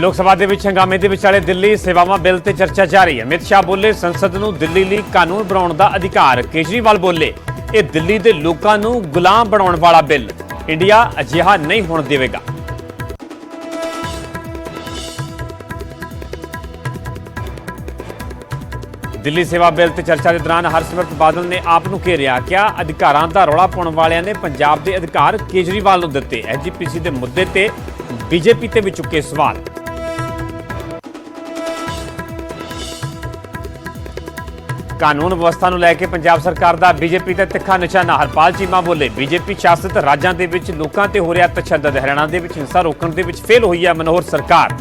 लोकसभा ਦੇ ਵਿੱਚ ਹੰਗਾਮੇ ਦੇ ਵਿਚਾਲੇ ਦਿੱਲੀ ਸੇਵਾਵਾਂ ਬਿੱਲ ਤੇ ਚਰਚਾ ਜਾਰੀ ਹੈ। ਅਮਿਤ ਸ਼ਾਹ ਬੋਲੇ ਸੰਸਦ ਨੂੰ ਦਿੱਲੀ ਲਈ ਕਾਨੂੰਨ ਬਣਾਉਣ ਦਾ ਅਧਿਕਾਰ। ਕੇਜਰੀਵਾਲ ਬੋਲੇ ਇਹ ਦਿੱਲੀ ਦੇ ਲੋਕਾਂ ਨੂੰ ਗੁਲਾਮ ਬਣਾਉਣ ਵਾਲਾ ਬਿੱਲ ਇੰਡੀਆ ਅਜਿਹਾ ਨਹੀਂ ਹੋਣ ਦੇਵੇਗਾ। ਦਿੱਲੀ ਸੇਵਾ ਬਿੱਲ ਤੇ ਚਰਚਾ ਦੇ ਦੌਰਾਨ ਹਰਸਿਮਰਤ ਬਾਦਲ ਨੇ ਆਪ ਨੂੰ ਘੇਰਿਆ। ਕਿਹਾ ਅਧਿਕਾਰਾਂ ਦਾ ਰੌਲਾ ਪਾਉਣ ਵਾਲਿਆਂ ਨੇ ਪੰਜਾਬ ਦੇ ਅਧਿਕਾਰ ਕੇਜਰੀਵਾਲ ਨੂੰ ਦਿੱਤੇ। ਐਸਜੀਪੀਸੀ ਦੇ ਮੁੱਦੇ ਤੇ ਬੀਜੇਪੀ ਤੇ ਵੀ ਚੁੱਕੇ ਸਵਾਲ। ਕਾਨੂੰਨ ਵਿਵਸਥਾ ਨੂੰ ਲੈ ਕੇ ਪੰਜਾਬ ਸਰਕਾਰ ਦਾ ਬੀਜੇਪੀ ਤੇ ਤਿੱਖਾ ਨਿਸ਼ਾਨਾ। ਹਰਪਾਲ ਚੀਮਾ ਬੋਲੇ ਬੀਜੇਪੀ ਸ਼ਾਸਿਤ ਰਾਜਾਂ ਦੇ ਵਿੱਚ ਲੋਕਾਂ ਤੇ ਹੋ ਰਿਹਾ ਤਸ਼ੱਦਦ। ਹਰਿਆਣਾ ਦੇ ਵਿੱਚ ਹਿੰਸਾ ਰੋਕਣ ਦੇ ਵਿੱਚ ਫੇਲ ਹੋਈ ਹੈ ਮਨੋਹਰ ਸਰਕਾਰ।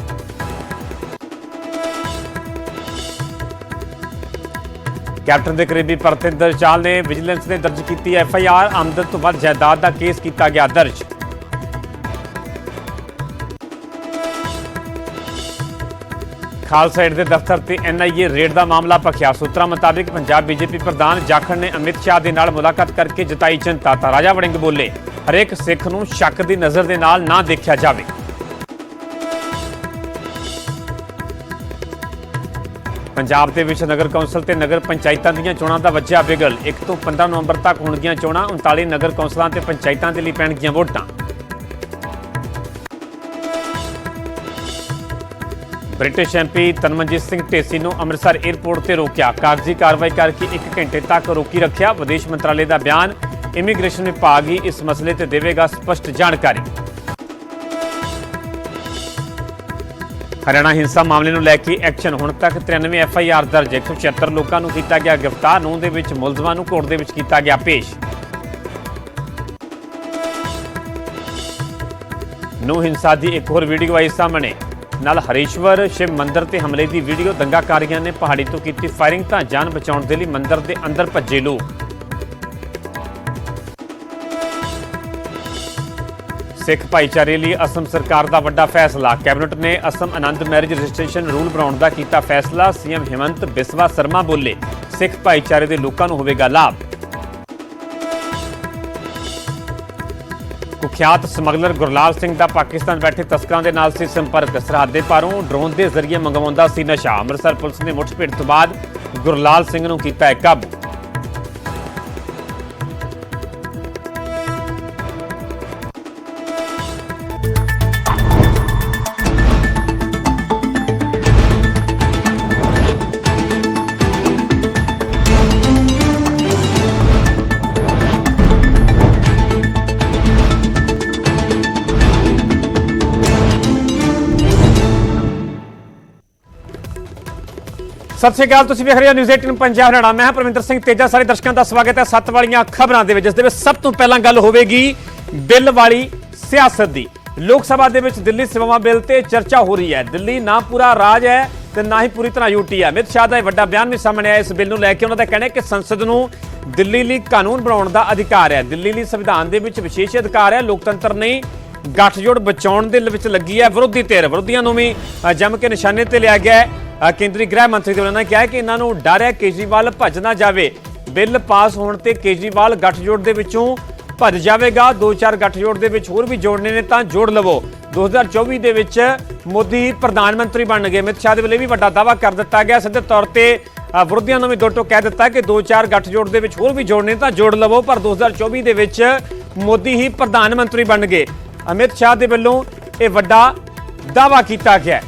ਕੈਪਟਨ ਦੇ ਕਰੀਬੀ ਪਰਤਿੰਦਰ ਚਾਲ ਨੇ ਵਿਜੀਲੈਂਸ ਨੇ ਦਰਜ ਕੀਤੀ ਐਫਆਈਆਰ। ਆਮਦਨ ਤੋਂ ਵੱਧ ਜਾਇਦਾਦ ਦਾ ਕੇਸ ਕੀਤਾ ਗਿਆ ਦਰਜ। ਖਾਲਸਾ ਏਡ ਦੇ ਦਫ਼ਤਰ ਤੇ ਐਨਆਈਏ ਰੇਡ ਦਾ ਮਾਮਲਾ ਭਖਿਆ। ਸੂਤਰਾਂ ਮੁਤਾਬਿਕ ਪੰਜਾਬ ਬੀਜੇਪੀ ਪ੍ਰਧਾਨ ਜਾਖੜ ਨੇ ਅਮਿਤ ਸ਼ਾਹ ਦੇ ਨਾਲ ਮੁਲਾਕਾਤ ਕਰਕੇ ਜਤਾਈ ਚਿੰਤਾ। ਤਾਂ ਰਾਜਾ ਵੜਿੰਗ ਬੋਲੇ ਹਰੇਕ ਸਿੱਖ ਨੂੰ ਸ਼ੱਕ ਦੀ ਨਜ਼ਰ ਦੇ ਨਾਲ ਨਾ ਦੇਖਿਆ ਜਾਵੇ। ਪੰਜਾਬ ਦੇ ਵਿੱਚ ਨਗਰ ਕੌਂਸਲ ਤੇ ਨਗਰ ਪੰਚਾਇਤਾਂ ਦੀਆਂ ਚੋਣਾਂ ਦਾ ਵੱਜਿਆ ਬਿਗਲ। 1 ਤੋਂ 15 ਨਵੰਬਰ ਤੱਕ ਹੋਣਗੀਆਂ ਚੋਣਾਂ। 39 ਨਗਰ ਕੌਂਸਲਾਂ ਤੇ ਪੰਚਾਇਤਾਂ ਦੇ ਲਈ ਪੈਣਗੀਆਂ ਵੋਟਾਂ। ਬ੍ਰਿਟਿਸ਼ ਐਮਪੀ ਤਨਮਨਜੀਤ ਸਿੰਘ ਢੇਸੀ ਨੂੰ ਅੰਮ੍ਰਿਤਸਰ ਏਅਰਪੋਰਟ ਤੇ ਰੋਕਿਆ। ਕਾਗਜ਼ੀ ਕਾਰਵਾਈ ਕਰਕੇ 1 ਘੰਟੇ ਤੱਕ ਰੋਕੀ ਰੱਖਿਆ। ਵਿਦੇਸ਼ ਮੰਤਰਾਲੇ ਦਾ ਬਿਆਨ ਇਮੀਗ੍ਰੇਸ਼ਨ ਵਿਭਾਗ ਹੀ ਇਸ ਮਸਲੇ ਤੇ ਦੇਵੇਗਾ ਸਪਸ਼ਟ ਜਾਣਕਾਰੀ। ਹਰਿਆਣਾ ਹਿੰਸਾ ਮਾਮਲੇ ਨੂੰ ਲੈ ਕੇ ਐਕਸ਼ਨ। ਹੁਣ ਤੱਕ 93 ਐਫਆਈਆਰ ਦਰਜ। 176 ਲੋਕਾਂ ਨੂੰ ਕੀਤਾ ਗਿਆ ਗ੍ਰਿਫਤਾਰ। 9 ਦੇ ਵਿੱਚ ਮੁਲਜ਼ਮਾਂ ਨੂੰ ਕੋਰਟ ਦੇ ਵਿੱਚ ਕੀਤਾ ਗਿਆ ਪੇਸ਼। ਨੂੰ ਹਿੰਸਾ ਦੀ ਇੱਕ ਹੋਰ ਵੀਡੀਓ ਆਈ ਸਾਹਮਣੇ। ਨਾਲ ਹਰੀਸ਼ਵਰ ਸ਼ਿਵ ਮੰਦਿਰ ਤੇ ਹਮਲੇ ਦੀ ਵੀਡੀਓ। ਦੰਗਾਕਾਰੀਆਂ ਨੇ ਪਹਾੜੀ ਤੋਂ ਕੀਤੀ ਫਾਇਰਿੰਗ ਤਾਂ ਜਾਨ ਬਚਾਉਣ ਦੇ ਲਈ ਮੰਦਿਰ ਦੇ ਅੰਦਰ ਭੱਜੇ ਲੋਕ। ਸਿੱਖ ਭਾਈਚਾਰੇ ਲਈ ਅਸਮ ਸਰਕਾਰ ਦਾ ਵੱਡਾ ਫੈਸਲਾ। ਕੈਬਨਿਟ ਨੇ ਅਸਮ ਆਨੰਦ ਮੈਰਿਜ ਰਜਿਸਟ੍ਰੇਸ਼ਨ ਰੂਲ ਬਣਾਉਣ ਦਾ ਕੀਤਾ ਫੈਸਲਾ। ਸੀਐਮ ਹਿਮੰਤ ਬਿਸਵਾ ਸਰਮਾ ਬੋਲੇ ਸਿੱਖ ਭਾਈਚਾਰੇ ਦੇ ਲੋਕਾਂ ਨੂੰ ਹੋਵੇਗਾ ਲਾਭ। ਕੁਖਿਆਤ ਸਮਗਲਰ ਗੁਰਲਾਲ ਸਿੰਘ ਦਾ ਪਾਕਿਸਤਾਨ ਬੈਠੇ ਤਸਕਰਾਂ ਦੇ ਨਾਲ ਸੀ ਸੰਪਰਕ। ਸਰਹੱਦੇ ਪਾਰੋਂ ਡਰੋਨ ਦੇ ਜ਼ਰੀਏ ਮੰਗਵਾਉਂਦਾ ਸੀ ਨਸ਼ਾ। ਅੰਮ੍ਰਿਤਸਰ ਪੁਲਿਸ ਨੇ ਮੁੱਠਭੇੜ ਤੋਂ ਬਾਅਦ ਗੁਰਲਾਲ ਸਿੰਘ ਨੂੰ ਕੀਤਾ ਹੈ ਕਾਬੂ। ਸਤਿ ਸ਼੍ਰੀ ਅਕਾਲ, ਤੁਸੀਂ ਵੇਖ ਰਹੇ ਹੋ ਨਿਊਜ਼ 18 ਪੰਜਾਬ ਹਰਿਆਣਾ। ਮੈਂ ਪਰਵਿੰਦਰ ਸਿੰਘ ਤੇਜਾ। ਸਾਰੇ ਦਰਸ਼ਕਾਂ ਦਾ ਸਵਾਗਤ ਹੈ 7 ਵਾਲੀਆਂ ਖਬਰਾਂ ਦੇ ਵਿੱਚ। ਜਿਸ ਦੇ ਵਿੱਚ ਸਭ ਤੋਂ ਪਹਿਲਾਂ ਗੱਲ ਹੋਵੇਗੀ ਬਿੱਲ ਵਾਲੀ ਸਿਆਸਤ ਦੀ। ਲੋਕ ਸਭਾ ਦੇ ਵਿੱਚ ਦਿੱਲੀ ਸੇਵਾਵਾਂ ਬਿੱਲ ਤੇ ਚਰਚਾ ਹੋ ਰਹੀ ਹੈ। ਦਿੱਲੀ ਨਾ ਪੂਰਾ ਰਾਜ ਹੈ ਤੇ ਨਾ ਹੀ ਪੂਰੀ ਤਰ੍ਹਾਂ ਯੂਟੀ ਹੈ। ਅਮਿਤ ਸ਼ਾਹ ਦਾ ਇਹ ਵੱਡਾ ਬਿਆਨ ਵੀ ਸਾਹਮਣੇ ਆਇਆ ਇਸ ਬਿੱਲ ਨੂੰ ਲੈ ਕੇ। ਉਹਨਾਂ ਦਾ ਕਹਿਣਾ ਹੈ ਕਿ ਸੰਸਦ ਨੂੰ ਦਿੱਲੀ ਲਈ ਕਾਨੂੰਨ ਬਣਾਉਣ ਦਾ ਅਧਿਕਾਰ ਹੈ। ਦਿੱਲੀ ਲਈ ਸੰਵਿਧਾਨ ਦੇ ਵਿੱਚ ਵਿਸ਼ੇਸ਼ ਅਧਿਕਾਰ ਹੈ। ਲੋਕਤੰਤਰ ਨਹੀਂ ਗੱਠਜੋੜ ਬਚਾਉਣ ਦੇ ਵਿੱਚ ਲੱਗੀ ਹੈ ਵਿਰੋਧੀ ਧਿਰ। ਵਿਰੋਧੀਆਂ ਨੂੰ ਵੀ ਜੰਮ ਕੇ ਨਿਸ਼ਾਨੇ ਤੇ ਲਿਆ ਗਿਆ ਹੈ। ਕੇਂਦਰੀ ਗ੍ਰਹਿ ਮੰਤਰੀ ਦੇ ਉਹਨਾਂ ਨੇ ਕਿਹਾ ਕਿ ਇਹਨਾਂ ਨੂੰ ਡਰ ਹੈ ਕੇਜਰੀਵਾਲ ਭੱਜ ਨਾ ਜਾਵੇ। ਬਿੱਲ ਪਾਸ ਹੋਣ ਤੇ ਕੇਜਰੀਵਾਲ ਗੱਠਜੋੜ ਦੇ ਵਿੱਚੋਂ ਭੱਜ ਜਾਵੇਗਾ। 2-4 ਗੱਠਜੋੜ ਦੇ ਵਿੱਚ ਹੋਰ ਵੀ ਜੋੜਨੇ ਨੇ ਤਾਂ ਜੋੜ ਲਵੋ। 2024 ਦੇ ਵਿੱਚ ਮੋਦੀ ਪ੍ਰਧਾਨ ਮੰਤਰੀ ਬਣਨਗੇ। ਅਮਿਤ ਸ਼ਾਹ ਦੇ ਵੱਲੋਂ ਵੀ ਵੱਡਾ ਦਾਅਵਾ ਕਰ ਦਿੱਤਾ ਗਿਆ। ਸਿੱਧੇ ਤੌਰ ਤੇ ਵਿਰੋਧੀਆਂ ਨੂੰ ਵੀ ਦੋ ਟੋਕ ਕਹਿ ਦਿੱਤਾ ਕਿ 2-4 ਗੱਠਜੋੜ ਦੇ ਵਿੱਚ ਹੋਰ ਵੀ ਜੋੜਨੇ ਤਾਂ ਜੋੜ ਲਵੋ, ਪਰ 2024 ਦੇ ਵਿੱਚ ਮੋਦੀ ਹੀ ਪ੍ਰਧਾਨ ਮੰਤਰੀ ਬਣਨਗੇ। ਅਮਿਤ ਸ਼ਾਹ ਦੇ ਵੱਲੋਂ ਇਹ ਵੱਡਾ ਦਾਅਵਾ ਕੀਤਾ ਗਿਆ।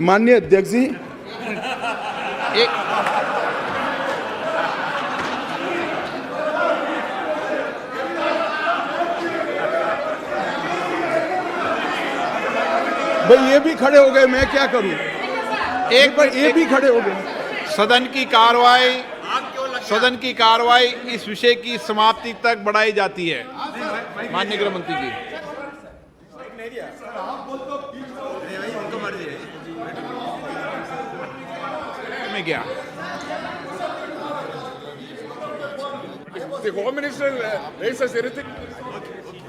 माननीय अध्यक्ष जी एक भाई ये भी खड़े हो गए, मैं क्या करूं? एक बार ये भी खड़े हो गए। सदन की कार्रवाई इस विषय की समाप्ति तक बढ़ाई जाती है। माननीय गृह मंत्री जी में क्या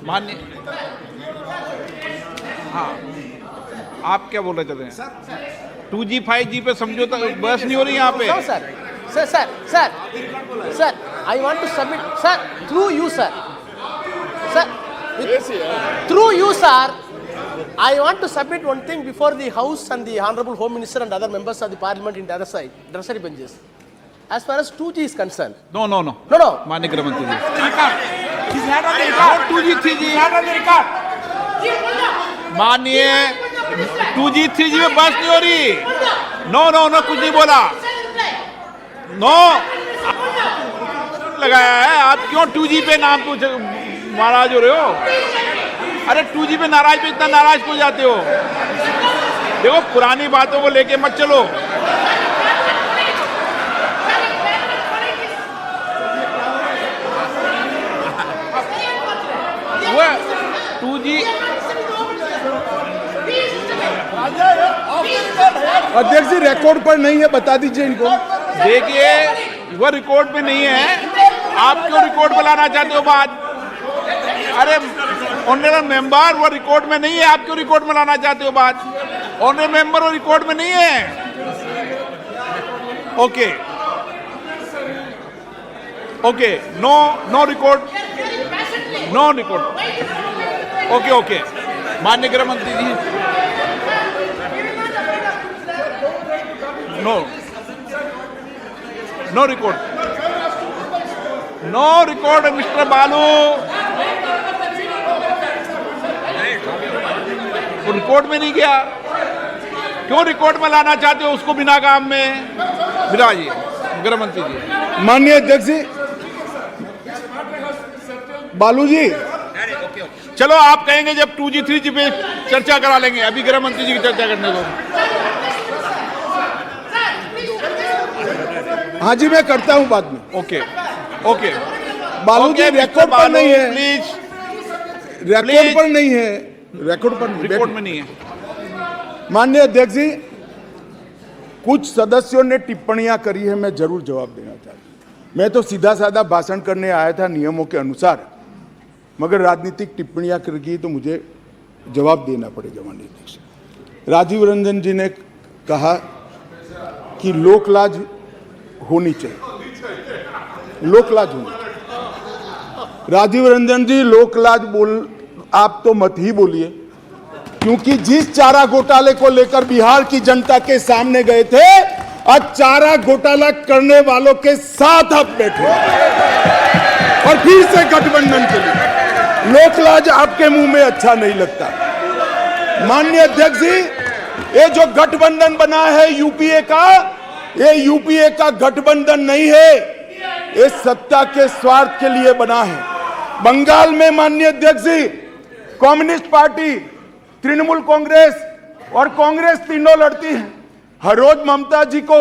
माननीय हाँ आप क्या बोल रहे थे? 2G 5G पे समझौता बहस नहीं हो रही यहाँ पे। Sir I want to submit, sir, through you, sir. Sir, through you, sir, I want to submit one thing before the House and the Honorable Home Minister and other members of the Parliament in the other side, adversary benches. As far as 2G is concerned. No. No. माननीय गृह मंत्री जी 2G 3G माननीय 2G 3G में बस नहीं हो रही। No कुछ नहीं बोला। नो लगाया है। आप क्यों 2G पे नाम पूछ नाराज हो रहे हो? अरे 2G पे नाराज पे इतना नाराज क्यों जाते हो? देखो पुरानी बातों को लेके मत चलो। वो 2G अध्यक्ष जी रिकॉर्ड पर नहीं है, बता दीजिए इनको। देखिए वो रिकॉर्ड पे नहीं है। आप क्यों रिकॉर्ड पे लाना चाहते हो बात? अरे ऑनरेबल मेंबर वो रिकॉर्ड में नहीं है, आप क्यों रिकॉर्ड में लाना चाहते हो बात? ऑनरेबल मेंबर वो रिकॉर्ड में नहीं है। ओके नो रिकॉर्ड ओके माननीय गृह मंत्री जी नो रिकॉर्ड मिस्टर बालू। वो रिकॉर्ड में नहीं गया। क्यों रिकॉर्ड में लाना चाहते हो उसको बिना काम में? बिराजिए गृह मंत्री जी। माननीय अध्यक्ष जी, बालू जी, चलो आप कहेंगे जब 2G 3G पे चर्चा करा लेंगे। अभी गृह मंत्री जी की चर्चा करने दो। हाँ जी, मैं करता हूँ बाद में। ओके बालू जी रिकॉर्ड पर नहीं है, प्लीज। रिकॉर्ड पर नहीं है, रिकॉर्ड में नहीं है। माननीय अध्यक्ष जी, कुछ सदस्यों ने टिप्पणियां करी है, मैं जरूर जवाब देना चाहता हूं। मैं तो सीधा साधा भाषण करने आया था नियमों के अनुसार, मगर राजनीतिक टिप्पणियां कर गई तो मुझे जवाब देना पड़ेगा। माननीय अध्यक्ष, राजीव रंजन जी ने कहा कि लोकलाज होनी चाहिए, लोकलाज होनी चाहिए। राजीव रंजन जी, लोकलाज आप तो मत ही बोलिए, क्योंकि जिस चारा घोटाले को लेकर बिहार की जनता के सामने गए थे, आज चारा घोटाला करने वालों के साथ आप बैठे और फिर से गठबंधन के लिए। लोकलाज आपके मुंह में अच्छा नहीं लगता। माननीय अध्यक्ष जी, ये जो गठबंधन बना है यूपीए का, ये यूपीए का गठबंधन नहीं है, ये सत्ता के स्वार्थ के लिए बना है। बंगाल में माननीय अध्यक्ष जी, कम्युनिस्ट पार्टी, तृणमूल कांग्रेस और कांग्रेस तीनों लड़ती हैं। हर रोज ममता जी को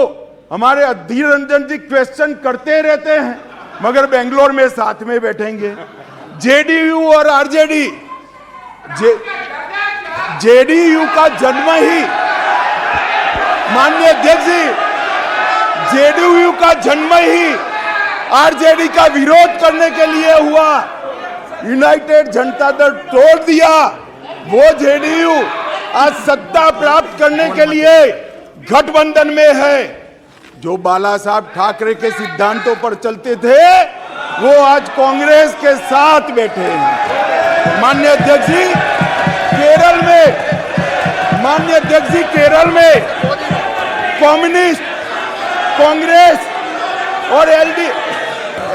हमारे अधीर रंजन जी क्वेश्चन करते रहते हैं, मगर बेंगलोर में साथ में बैठेंगे। जेडीयू और आरजेडी, जेडीयू का जन्म ही, माननीय अध्यक्ष जी, जेडीयू का जन्म ही आरजेडी का विरोध करने के लिए हुआ। यूनाइटेड जनता दल तोड़ दिया, वो जेडीयू आज सत्ता प्राप्त करने के लिए गठबंधन में है। जो बाला साहब ठाकरे के सिद्धांतों पर चलते थे, वो आज कांग्रेस के साथ बैठे हैं। माननीय अध्यक्ष जी, केरल में, माननीय अध्यक्ष जी, केरल में कम्युनिस्ट, कांग्रेस और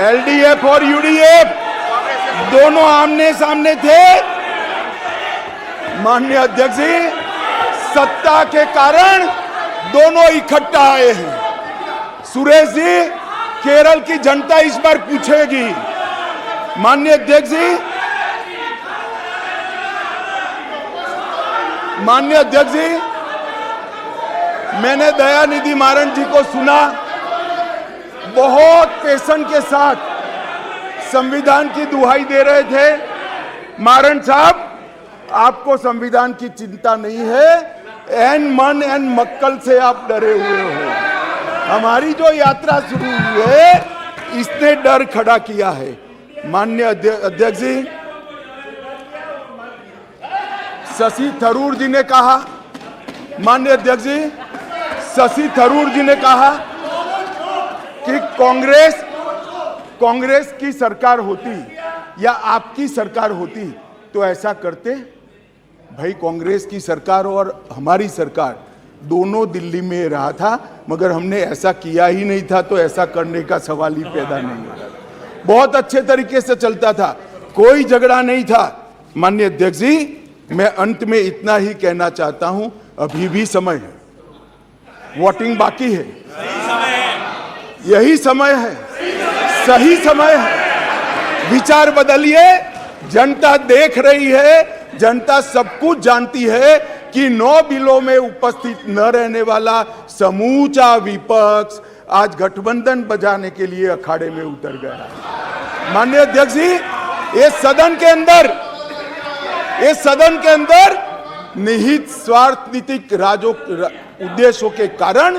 एलडीएफ और यूडीएफ दोनों आमने सामने थे। माननीय अध्यक्ष जी, सत्ता के कारण दोनों इकट्ठा आए हैं। सुरेश जी, केरल की जनता इस बार पूछेगी। माननीय अध्यक्ष जी, माननीय अध्यक्ष जी, मैंने दयानिधि मारन जी को सुना, बहुत पेशेंस के साथ संविधान की दुहाई दे रहे थे। मारन साहब, आपको संविधान की चिंता नहीं है, एन मन एन मक्कल से आप डरे हुए हो। हमारी जो यात्रा शुरू हुई है, इसने डर खड़ा किया है। माननीय अध्यक्ष जी, शशि थरूर जी ने कहा, माननीय अध्यक्ष जी, शशि थरूर जी ने कहा कि कांग्रेस कांग्रेस की सरकार होती या आपकी सरकार होती तो ऐसा करते? भाई कांग्रेस की सरकार और हमारी सरकार दोनों दिल्ली में रहा था, मगर हमने ऐसा किया ही नहीं था, तो ऐसा करने का सवाल ही पैदा नहीं हो रहा। बहुत अच्छे तरीके से चलता था, कोई झगड़ा नहीं था। माननीय अध्यक्ष जी, मैं अंत में इतना ही कहना चाहता हूं, अभी भी समय है, वोटिंग बाकी है, यही समय है, सही समय है। विचार बदलिए, जनता देख रही है, जनता सब कुछ जानती है कि 9 बिलों में उपस्थित न रहने वाला समूचा विपक्ष आज गठबंधन बजाने के लिए अखाड़े में उतर गया। माननीय अध्यक्ष जी, इस सदन के अंदर निहित स्वार्थनीतिक उद्देश्यों के कारण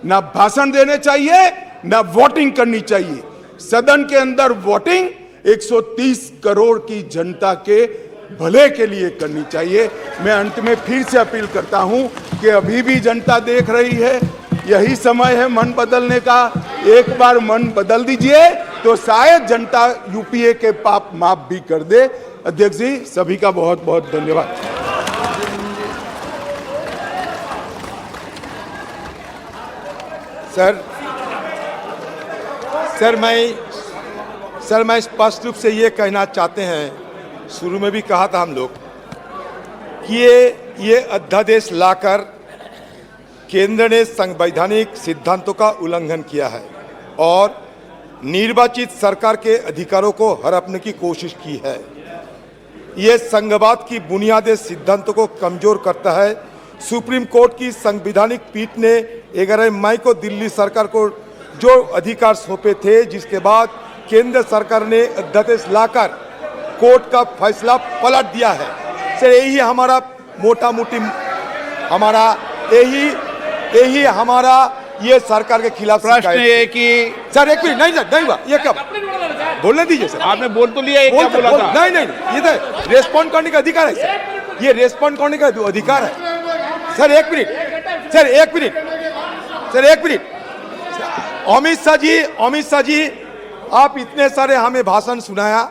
ना भाषण देने चाहिए, ना वोटिंग करनी चाहिए। सदन के अंदर वोटिंग 130 करोड़ की जनता के भले के लिए करनी चाहिए। मैं अंत में फिर से अपील करता हूं कि अभी भी जनता देख रही है, यही समय है मन बदलने का। एक बार मन बदल दीजिए तो शायद जनता यूपीए के पाप माफ भी कर दे। अध्यक्ष जी, सभी का बहुत बहुत धन्यवाद। सर मैं स्पष्ट रूप से ये कहना चाहते हैं, शुरू में भी कहा था हम लोग कि ये अध्यादेश लाकर केंद्र ने संवैधानिक सिद्धांतों का उल्लंघन किया है और निर्वाचित सरकार के अधिकारों को हड़पने की कोशिश की है। ये संघवाद की बुनियादी सिद्धांतों को कमजोर करता है। सुप्रीम कोर्ट की संवैधानिक पीठ ने 11 मई को दिल्ली सरकार को जो अधिकार सौंपे थे, जिसके बाद केंद्र सरकार ने अध्यादेश लाकर कोर्ट का फैसला पलट दिया है। सर यही हमारा मोटा मोटी हमारा ये सरकार के खिलाफ प्रश्न है कि सर एक मिनट, नहीं सर, नहीं हुआ ये कब बोलने दीजिए सर। आपने बोल तो लिया, एक क्या बोला था? नहीं, ये तो रेस्पॉन्ड करने का अधिकार है सर, ये रेस्पॉन्ड करने का अधिकार है सर। एक मिनट अमित शाह जी आप इतने सारे हमें भाषण सुनाया,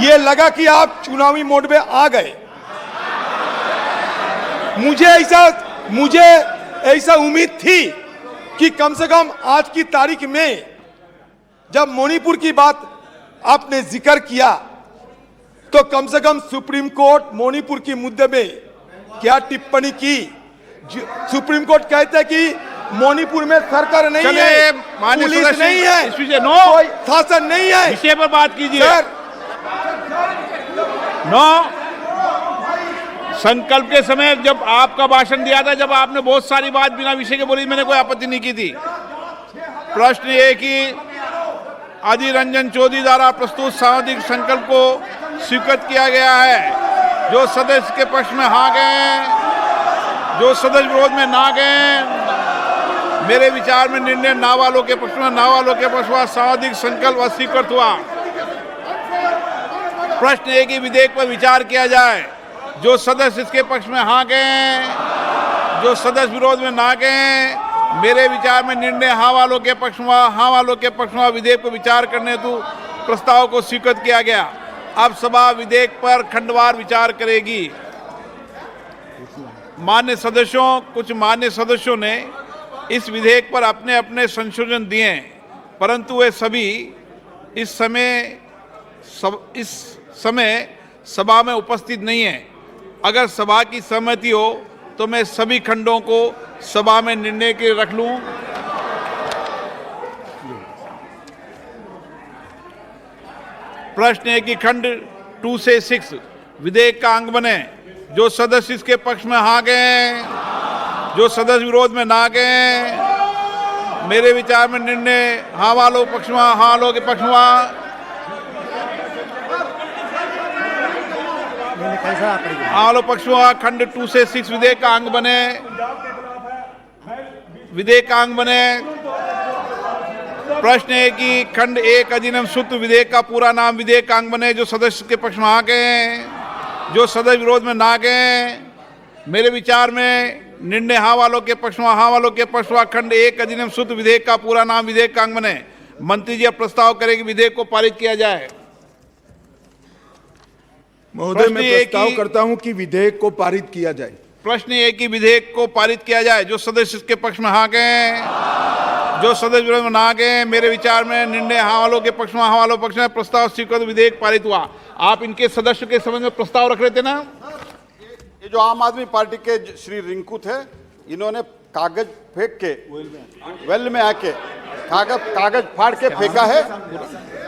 ये लगा कि आप चुनावी मोड में आ गए। मुझे ऐसा उम्मीद थी कि कम से कम आज की तारीख में जब मणिपुर की बात आपने जिक्र किया तो कम से कम सुप्रीम कोर्ट मणिपुर के मुद्दे में क्या टिप्पणी की। सुप्रीम कोर्ट कहते हैं कि मणिपुर में सरकार नहीं है, पुलिस नहीं है, कोई शासन नहीं है। विषय पर बात कीजिए सर। संकल्प के समय जब आपका भाषण दिया था, जब आपने बहुत सारी बात बिना विषय के बोली, मैंने कोई आपत्ति नहीं की थी। प्रश्न ये कि अधीर रंजन चौधरी द्वारा प्रस्तुत सांविधिक संकल्प को स्वीकृत किया गया है। जो सदस्य के पक्ष में हाँ गए, जो सदस्य विरोध में ना गए, मेरे विचार में निर्णय ना वालों के पक्ष में, ना वालों के पक्ष में सांविधिक संकल्प अस्वीकृत हुआ। प्रश्न है कि विधेयक पर विचार किया जाए। जो सदस्य इसके पक्ष में हाँ गए, जो सदस्य विरोध में ना गए, मेरे विचार में निर्णय हाँ वालों के पक्ष में विधेयक पर विचार करने हेतु प्रस्ताव को स्वीकृत किया गया। अब सभा विधेयक पर खंडवार विचार करेगी। कुछ मान्य सदस्यों ने इस विधेयक पर अपने अपने संशोधन दिए, परंतु वे सभी इस समय सभा में उपस्थित नहीं है। अगर सभा की सहमति हो तो मैं सभी खंडों को सभा में निर्णय के रख लूं। प्रश्न है कि खंड 2 से 6 विधेयक का अंग बने। जो सदस्य इसके पक्ष में हाँ गए, जो सदस्य विरोध में ना गए, मेरे विचार में निर्णय हाँ वालों के पक्ष में खंड 2 से 6 विधेयक का अंग बने। प्रश्न है कि खंड 1 अधिनियम सूत्र विधेयक का पूरा नाम विधेयक का अंग बने। जो सदस्य के पक्ष में आ गए, जो सदस्य विरोध में ना गए, मेरे विचार में निर्णय हाँ वालों के पक्ष में खंड 1 अधिनियम सूत्र विधेयक का पूरा नाम विधेयक का अंग बने। मंत्री जी अब प्रस्ताव करें कि विधेयक को पारित किया जाए। महोदय, प्रश्न मैं ये प्रस्ताव कि- करता हूं कि विधेयक को पारित किया जाए। प्रश्न ये कि विधेयक को पारित किया जाए। जो सदस्य इसके पक्ष में हाँ गए, जो सदस्य विरोध में ना गए, मेरे विचार में निर्णय हाँ वालों के पक्ष में, हाँ वालों के पक्ष में प्रस्ताव स्वीकृत, विधेयक पारित हुआ। आप इनके सदस्य के संबंध में प्रस्ताव रख रहे थे ना? ये जो आम आदमी पार्टी के श्री रिंकू थे, इन्होंने कागज फेंक के वेल में आके कागज फाड़ के फेंका है,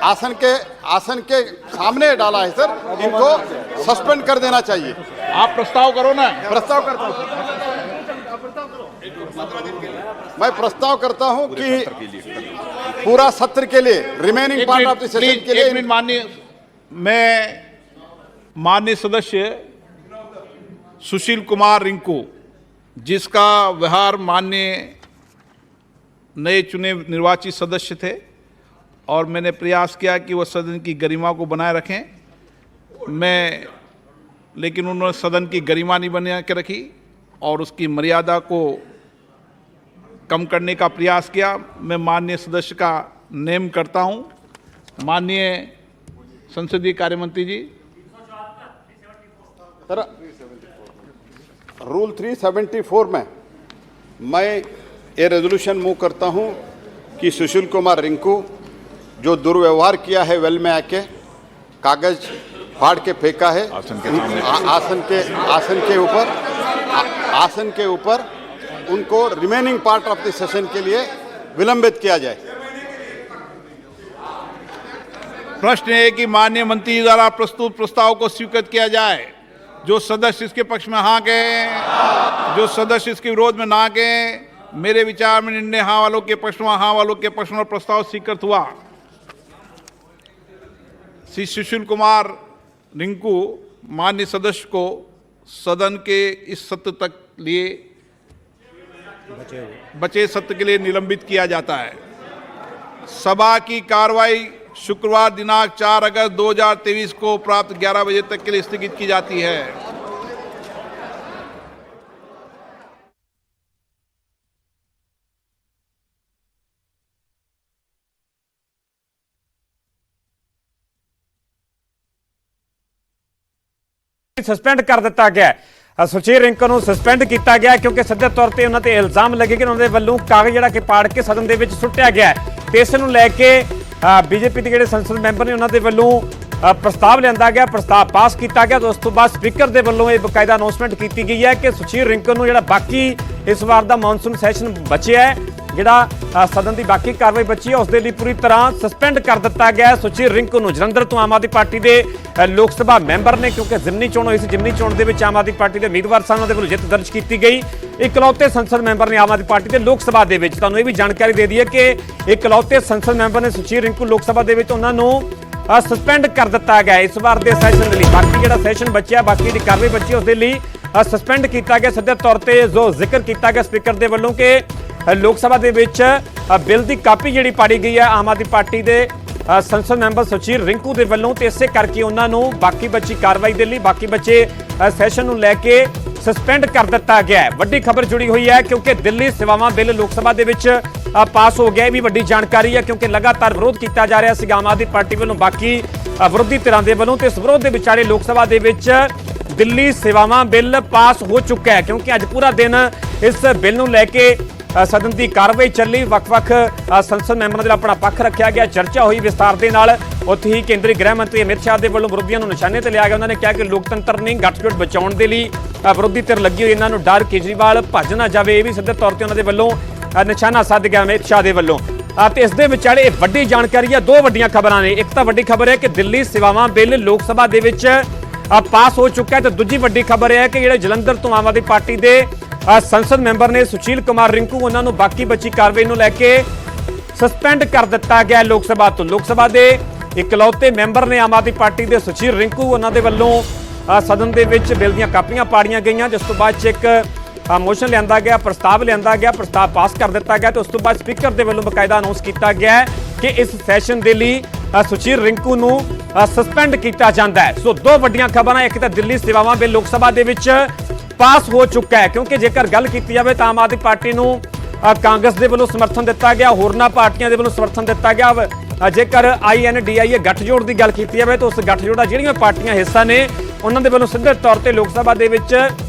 आसन के सामने डाला है। सर, इनको सस्पेंड कर देना चाहिए। आप प्रस्ताव करो ना। प्रस्ताव करता हूं, मैं प्रस्ताव करता हूं कि पूरा सत्र के लिए, remaining part of the session के लिए, एक मिनट माननीय, मैं माननीय सदस्य सुशील कुमार रिंकू, जिसका व्यवहार माननीय नए चुने निर्वाचित सदस्य थे और मैंने प्रयास किया कि वह सदन की गरिमा को बनाए रखें, लेकिन उन्होंने सदन की गरिमा नहीं बना के रखी और उसकी मर्यादा को कम करने का प्रयास किया। मैं माननीय सदस्य का नेम करता हूं। माननीय संसदीय कार्य मंत्री जी। सर, रूल 374 में मैं ये रेजोल्यूशन मूव करता हूं कि सुशील कुमार रिंकू जो दुर्व्यवहार किया है, वेल में आके कागज फाड़ के फेंका है आसन के ऊपर, उनको remaining part of the session के लिए विलंबित किया जाए। प्रश्न है कि माननीय मंत्री द्वारा प्रस्तुत प्रस्ताव को स्वीकृत किया जाए। जो सदस्य इसके पक्ष में हाँ गए, जो सदस्य इसके विरोध में ना गए, मेरे विचार में निर्णय हाँ वालों के पक्ष में, हाँ वालों के पक्ष में प्रस्ताव स्वीकृत हुआ। श्री सुशील कुमार रिंकू माननीय सदस्य को सदन के इस सत्र तक लिए बचे सत्र के लिए निलंबित किया जाता है। सभा की कार्रवाई शुक्रवार दिनांक 4 अगस्त 2023 को प्राप्त 11 बजे तक के लिए स्थगित की जाती है। ਸਸਪੈਂਡ ਕਰ ਦਿੱਤਾ ਗਿਆ ਹੈ। ਸੁਚੇਤ ਰਿੰਕੂ ਨੂੰ ਸਸਪੈਂਡ ਕੀਤਾ ਗਿਆ ਕਿਉਂਕਿ ਸਿੱਧੇ ਤੌਰ ਤੇ ਉਹਨਾਂ ਤੇ ਇਲਜ਼ਾਮ ਲੱਗੇ ਕਿ ਉਹਨਾਂ ਦੇ ਵੱਲੋਂ ਕਾਗਜ਼ ਜਿਹੜਾ ਕਿ ਪਾੜ ਕੇ ਸਦਨ ਦੇ ਵਿੱਚ ਸੁੱਟਿਆ ਗਿਆ ਹੈ ਤੇ ਇਸ ਨੂੰ ਲੈ ਕੇ ਬੀਜੇਪੀ ਦੇ ਜਿਹੜੇ ਸੰਸਦ ਮੈਂਬਰ ਨੇ ਉਹਨਾਂ ਦੇ ਵੱਲੋਂ ਪ੍ਰਸਤਾਵ ਲਿਆਂਦਾ ਗਿਆ, ਪ੍ਰਸਤਾਵ ਪਾਸ ਕੀਤਾ ਗਿਆ ਤੇ ਉਸ ਤੋਂ ਬਾਅਦ ਸਪੀਕਰ ਦੇ ਵੱਲੋਂ ਇਹ ਬਕਾਇਦਾ ਅਨਾਉਂਸਮੈਂਟ ਕੀਤੀ ਗਈ ਹੈ ਕਿ ਸੁਚੇਤ ਰਿੰਕੂ ਨੂੰ ਜਿਹੜਾ ਬਾਕੀ ਇਸ ਵਾਰ ਦਾ ਮੌਨਸੂਨ ਸੈਸ਼ਨ ਬਚਿਆ ਹੈ, ਜਿਹੜਾ ਸਦਨ ਦੀ ਬਾਕੀ ਕਾਰਵਾਈ ਬਚੀ ਹੈ, ਉਸ ਦੇ ਲਈ ਪੂਰੀ ਤਰ੍ਹਾਂ ਸਸਪੈਂਡ ਕਰ ਦਿੱਤਾ ਗਿਆ ਹੈ। ਸੁਚੇਤ ਰਿੰਕੂ ਨੂੰ ਜਲੰਧਰ ਤੋਂ ਆਮ ਆਦਮੀ ਪਾਰਟੀ ਦੇ ਲੋਕ ਸਭਾ ਮੈਂਬਰ ਨੇ, ਕਿਉਂਕਿ ਜ਼ਿਮਨੀ ਚੋਣ ਹੋਈ ਸੀ, ਜ਼ਿਮਨੀ ਚੋਣ ਦੇ ਵਿੱਚ ਆਮ ਆਦਮੀ ਪਾਰਟੀ ਦੇ ਉਮੀਦਵਾਰ ਸਨ, ਉਹਨਾਂ ਦੇ ਵੱਲੋਂ ਜਿੱਤ ਦਰਜ ਕੀਤੀ ਗਈ। ਇਕਲੌਤੇ ਸੰਸਦ ਮੈਂਬਰ ਨੇ ਆਮ ਆਦਮੀ ਪਾਰਟੀ ਦੇ ਲੋਕ ਸਭਾ ਦੇ ਵਿੱਚ। ਤੁਹਾਨੂੰ ਇਹ ਵੀ ਜਾਣਕਾਰੀ ਦੇ ਦਈਏ ਕਿ ਇਕਲੌਤੇ ਸੰਸਦ ਮੈਂਬਰ ਨੇ ਸੁਚੇਤ ਰਿੰਕੂ ਲੋਕ ਸਭਾ ਦੇ ਵਿੱਚ, ਉਹਨਾਂ ਨੂੰ ਸਸਪੈਂਡ ਕਰ ਦਿੱਤਾ ਗਿਆ ਇਸ ਵਾਰ ਦੇ ਸੈਸ਼ਨ ਦੇ ਲਈ। ਬਾਕੀ ਜਿਹੜਾ ਸੈਸ਼ਨ ਬਚਿਆ, ਬਾਕੀ ਦੀ ਕਾਰਵਾਈ ਬਚੀ, ਉਸ ਦੇ ਲਈ ਸਸਪੈਂਡ ਕੀਤਾ ਗਿਆ। ਸਿੱਧੇ ਤੌਰ ਤੇ ਜੋ ਜ਼ਿਕਰ ਕੀਤਾ ਗਿਆ ਸਪੀਕਰ ਦੇ ਵੱਲੋਂ ਕਿ ਲੋਕ ਸਭਾ ਦੇ ਵਿੱਚ ਬਿੱਲ ਦੀ ਕਾਪੀ ਜਿਹੜੀ ਪਾੜੀ ਗਈ ਹੈ ਆਮ ਆਦਮੀ ਪਾਰਟੀ ਦੇ ਸੰਸਦ ਮੈਂਬਰ ਸੁਚੇਤ ਰਿੰਕੂ ਦੇ ਵੱਲੋਂ, ਤੇ ਇਸੇ ਕਰਕੇ ਉਹਨਾਂ ਨੂੰ ਬਾਕੀ ਬਚੀ ਕਾਰਵਾਈ ਦੇ ਲਈ, ਬਾਕੀ ਬਚੇ ਸੈਸ਼ਨ ਨੂੰ ਲੈ ਕੇ ਸਸਪੈਂਡ ਕਰ ਦਿੱਤਾ ਗਿਆ ਹੈ। ਵੱਡੀ ਖਬਰ ਜੁੜੀ ਹੋਈ ਹੈ ਕਿਉਂਕਿ ਦਿੱਲੀ ਸੇਵਾਵਾਂ ਬਿੱਲ ਲੋਕ ਸਭਾ ਦੇ ਵਿੱਚ ਪਾਸ ਹੋ ਗਿਆ। ਇਹ ਵੀ ਵੱਡੀ ਜਾਣਕਾਰੀ ਹੈ ਕਿਉਂਕਿ ਲਗਾਤਾਰ ਵਿਰੋਧ ਕੀਤਾ ਜਾ ਰਿਹਾ ਸੀ ਆਮ ਆਦਮੀ ਪਾਰਟੀ ਵੱਲੋਂ, ਬਾਕੀ ਵਿਰੋਧੀ ਧਿਰਾਂ ਦੇ ਵੱਲੋਂ, ਤੇ ਇਸ ਵਿਰੋਧ ਦੇ ਵਿਚਾਲੇ ਲੋਕ ਸਭਾ ਦੇ ਵਿੱਚ ਦਿੱਲੀ ਸੇਵਾਵਾਂ ਬਿੱਲ ਪਾਸ ਹੋ ਚੁੱਕਾ ਹੈ ਕਿਉਂਕਿ ਅੱਜ ਪੂਰਾ ਦਿਨ ਇਸ ਬਿੱਲ ਨੂੰ ਲੈ ਕੇ ਸਦਨ ਦੀ ਕਾਰਵਾਈ ਚੱਲੀ। ਵੱਖ-ਵੱਖ ਸੰਸਦ ਮੈਂਬਰਾਂ ਦੇ ਆਪਣਾ ਪੱਖ ਰੱਖਿਆ ਗਿਆ, ਚਰਚਾ ਹੋਈ ਵਿਸਤਾਰ ਦੇ ਨਾਲ। ਉੱਥੇ ਹੀ ਕੇਂਦਰੀ ਗ੍ਰਹਿ ਮੰਤਰੀ ਅਮਿਤ ਸ਼ਾਹ ਦੇ ਵੱਲੋਂ ਵਿਰੋਧੀਆਂ ਨੂੰ ਨਿਸ਼ਾਨੇ ਤੇ ਲਿਆ ਗਿਆ। ਉਹਨਾਂ ਨੇ ਕਿਹਾ ਕਿ ਲੋਕਤੰਤਰ ਨਹੀਂ, ਗੱਠਜੋੜ ਬਚਾਉਣ ਦੇ ਲਈ ਵਿਰੋਧੀ ਧਿਰ ਲੱਗੀ ਹੋਈ, ਇਹਨਾਂ ਨੂੰ ਡਰ ਕੇਜਰੀਵਾਲ ਭੱਜ ਨਾ ਜਾਵੇ, ਇਹ ਵੀ ਸਿੱਧੇ ਤੌਰ ਤੇ ਉਹਨਾਂ ਦੇ ਵੱਲੋਂ ਨਿਸ਼ਾਨਾ ਸਾਧ ਗਿਆ ਅਮਿਤ ਸ਼ਾਹ ਦੇ ਵੱਲੋਂ। ਤੇ ਇਸ ਦੇ ਵਿਚਾਲੇ ਇਹ ਵੱਡੀ ਜਾਣਕਾਰੀ ਹੈ, ਦੋ ਵੱਡੀਆਂ ਖਬਰਾਂ ਨੇ। ਇੱਕ ਤਾਂ ਵੱਡੀ ਖਬਰ ਹੈ ਕਿ ਦਿੱਲੀ ਸੇਵਾਵਾਂ ਬਿੱਲ ਲੋਕ ਸਭਾ ਦੇ ਵਿੱਚ ਪਾਸ ਹੋ ਚੁੱਕਾ ਹੈ, ਤੇ ਦੂਜੀ ਵੱਡੀ ਖਬਰ ਹੈ ਕਿ ਜਿਹੜੇ ਜਲੰਧਰ ਤੋਂ ਆਮ ਆਦਮੀ ਪਾਰਟੀ ਦੇ ਸੰਸਦ ਮੈਂਬਰ ਨੇ ਸੁਸ਼ੀਲ ਕੁਮਾਰ ਰਿੰਕੂ, ਉਹਨਾਂ ਨੂੰ ਬਾਕੀ ਬਚੀ ਕਾਰਵਾਈ ਨੂੰ ਲੈ ਕੇ ਸਸਪੈਂਡ ਕਰ ਦਿੱਤਾ ਗਿਆ ਲੋਕ ਸਭਾ ਤੋਂ। ਲੋਕ ਸਭਾ ਦੇ ਇਕਲੌਤੇ ਮੈਂਬਰ ਨੇ ਆਮ ਆਦਮੀ ਪਾਰਟੀ ਦੇ ਸੁਸ਼ੀਲ ਰਿੰਕੂ, ਉਹਨਾਂ ਦੇ ਵੱਲੋਂ ਸਦਨ ਦੇ ਵਿੱਚ ਬਿੱਲ ਦੀਆਂ ਕਾਪੀਆਂ ਪਾੜੀਆਂ ਗਈਆਂ, ਜਿਸ ਤੋਂ ਬਾਅਦ 'ਚ ਇੱਕ ਮੋਸ਼ਨ ਲਿਆਂਦਾ ਗਿਆ, ਪ੍ਰਸਤਾਵ ਲਿਆਂਦਾ ਗਿਆ, ਪ੍ਰਸਤਾਵ ਪਾਸ ਕਰ ਦਿੱਤਾ ਗਿਆ ਤੇ ਉਸ ਤੋਂ ਬਾਅਦ ਸਪੀਕਰ ਦੇ ਵੱਲੋਂ ਬਕਾਇਦਾ ਅਨਾਉਂਸ ਕੀਤਾ ਗਿਆ ਕਿ ਇਸ ਸੈਸ਼ਨ ਦੇ ਲਈ ਸੁਸ਼ੀਲ ਰਿੰਕੂ ਨੂੰ ਸਸਪੈਂਡ ਕੀਤਾ ਜਾਂਦਾ ਹੈ। ਸੋ ਦੋ ਵੱਡੀਆਂ ਖਬਰਾਂ, ਇੱਕ ਤਾਂ ਦਿੱਲੀ ਸੇਵਾਵਾਂ ਬਿੱਲ ਲੋਕ ਸਭਾ ਦੇ ਵਿੱਚ ਪਾਸ ਹੋ ਚੁੱਕਾ ਹੈ ਕਿਉਂਕਿ ਜੇਕਰ ਗੱਲ ਕੀਤੀ ਜਾਵੇ ਤਾਂ ਆਮ ਆਦਮੀ ਪਾਰਟੀ ਨੂੰ ਕਾਂਗਰਸ ਦੇ ਵੱਲੋਂ ਸਮਰਥਨ ਦਿੱਤਾ ਗਿਆ, ਹੋਰਨਾਂ ਪਾਰਟੀਆਂ ਦੇ ਵੱਲੋਂ ਸਮਰਥਨ ਦਿੱਤਾ ਗਿਆ। ਜੇਕਰ INDIA ਗੱਠਜੋੜ ਦੀ ਗੱਲ ਕੀਤੀ ਜਾਵੇ ਤਾਂ ਉਸ ਗੱਠਜੋੜ ਜਿਹੜੀਆਂ ਪਾਰਟੀਆਂ ਹਿੱਸਾ ਨੇ ਉਹਨਾਂ ਦੇ ਵੱਲੋਂ ਸਿੱਧੇ ਤੌਰ ਤੇ ਲੋਕ ਸਭਾ ਦੇ ਵਿੱਚ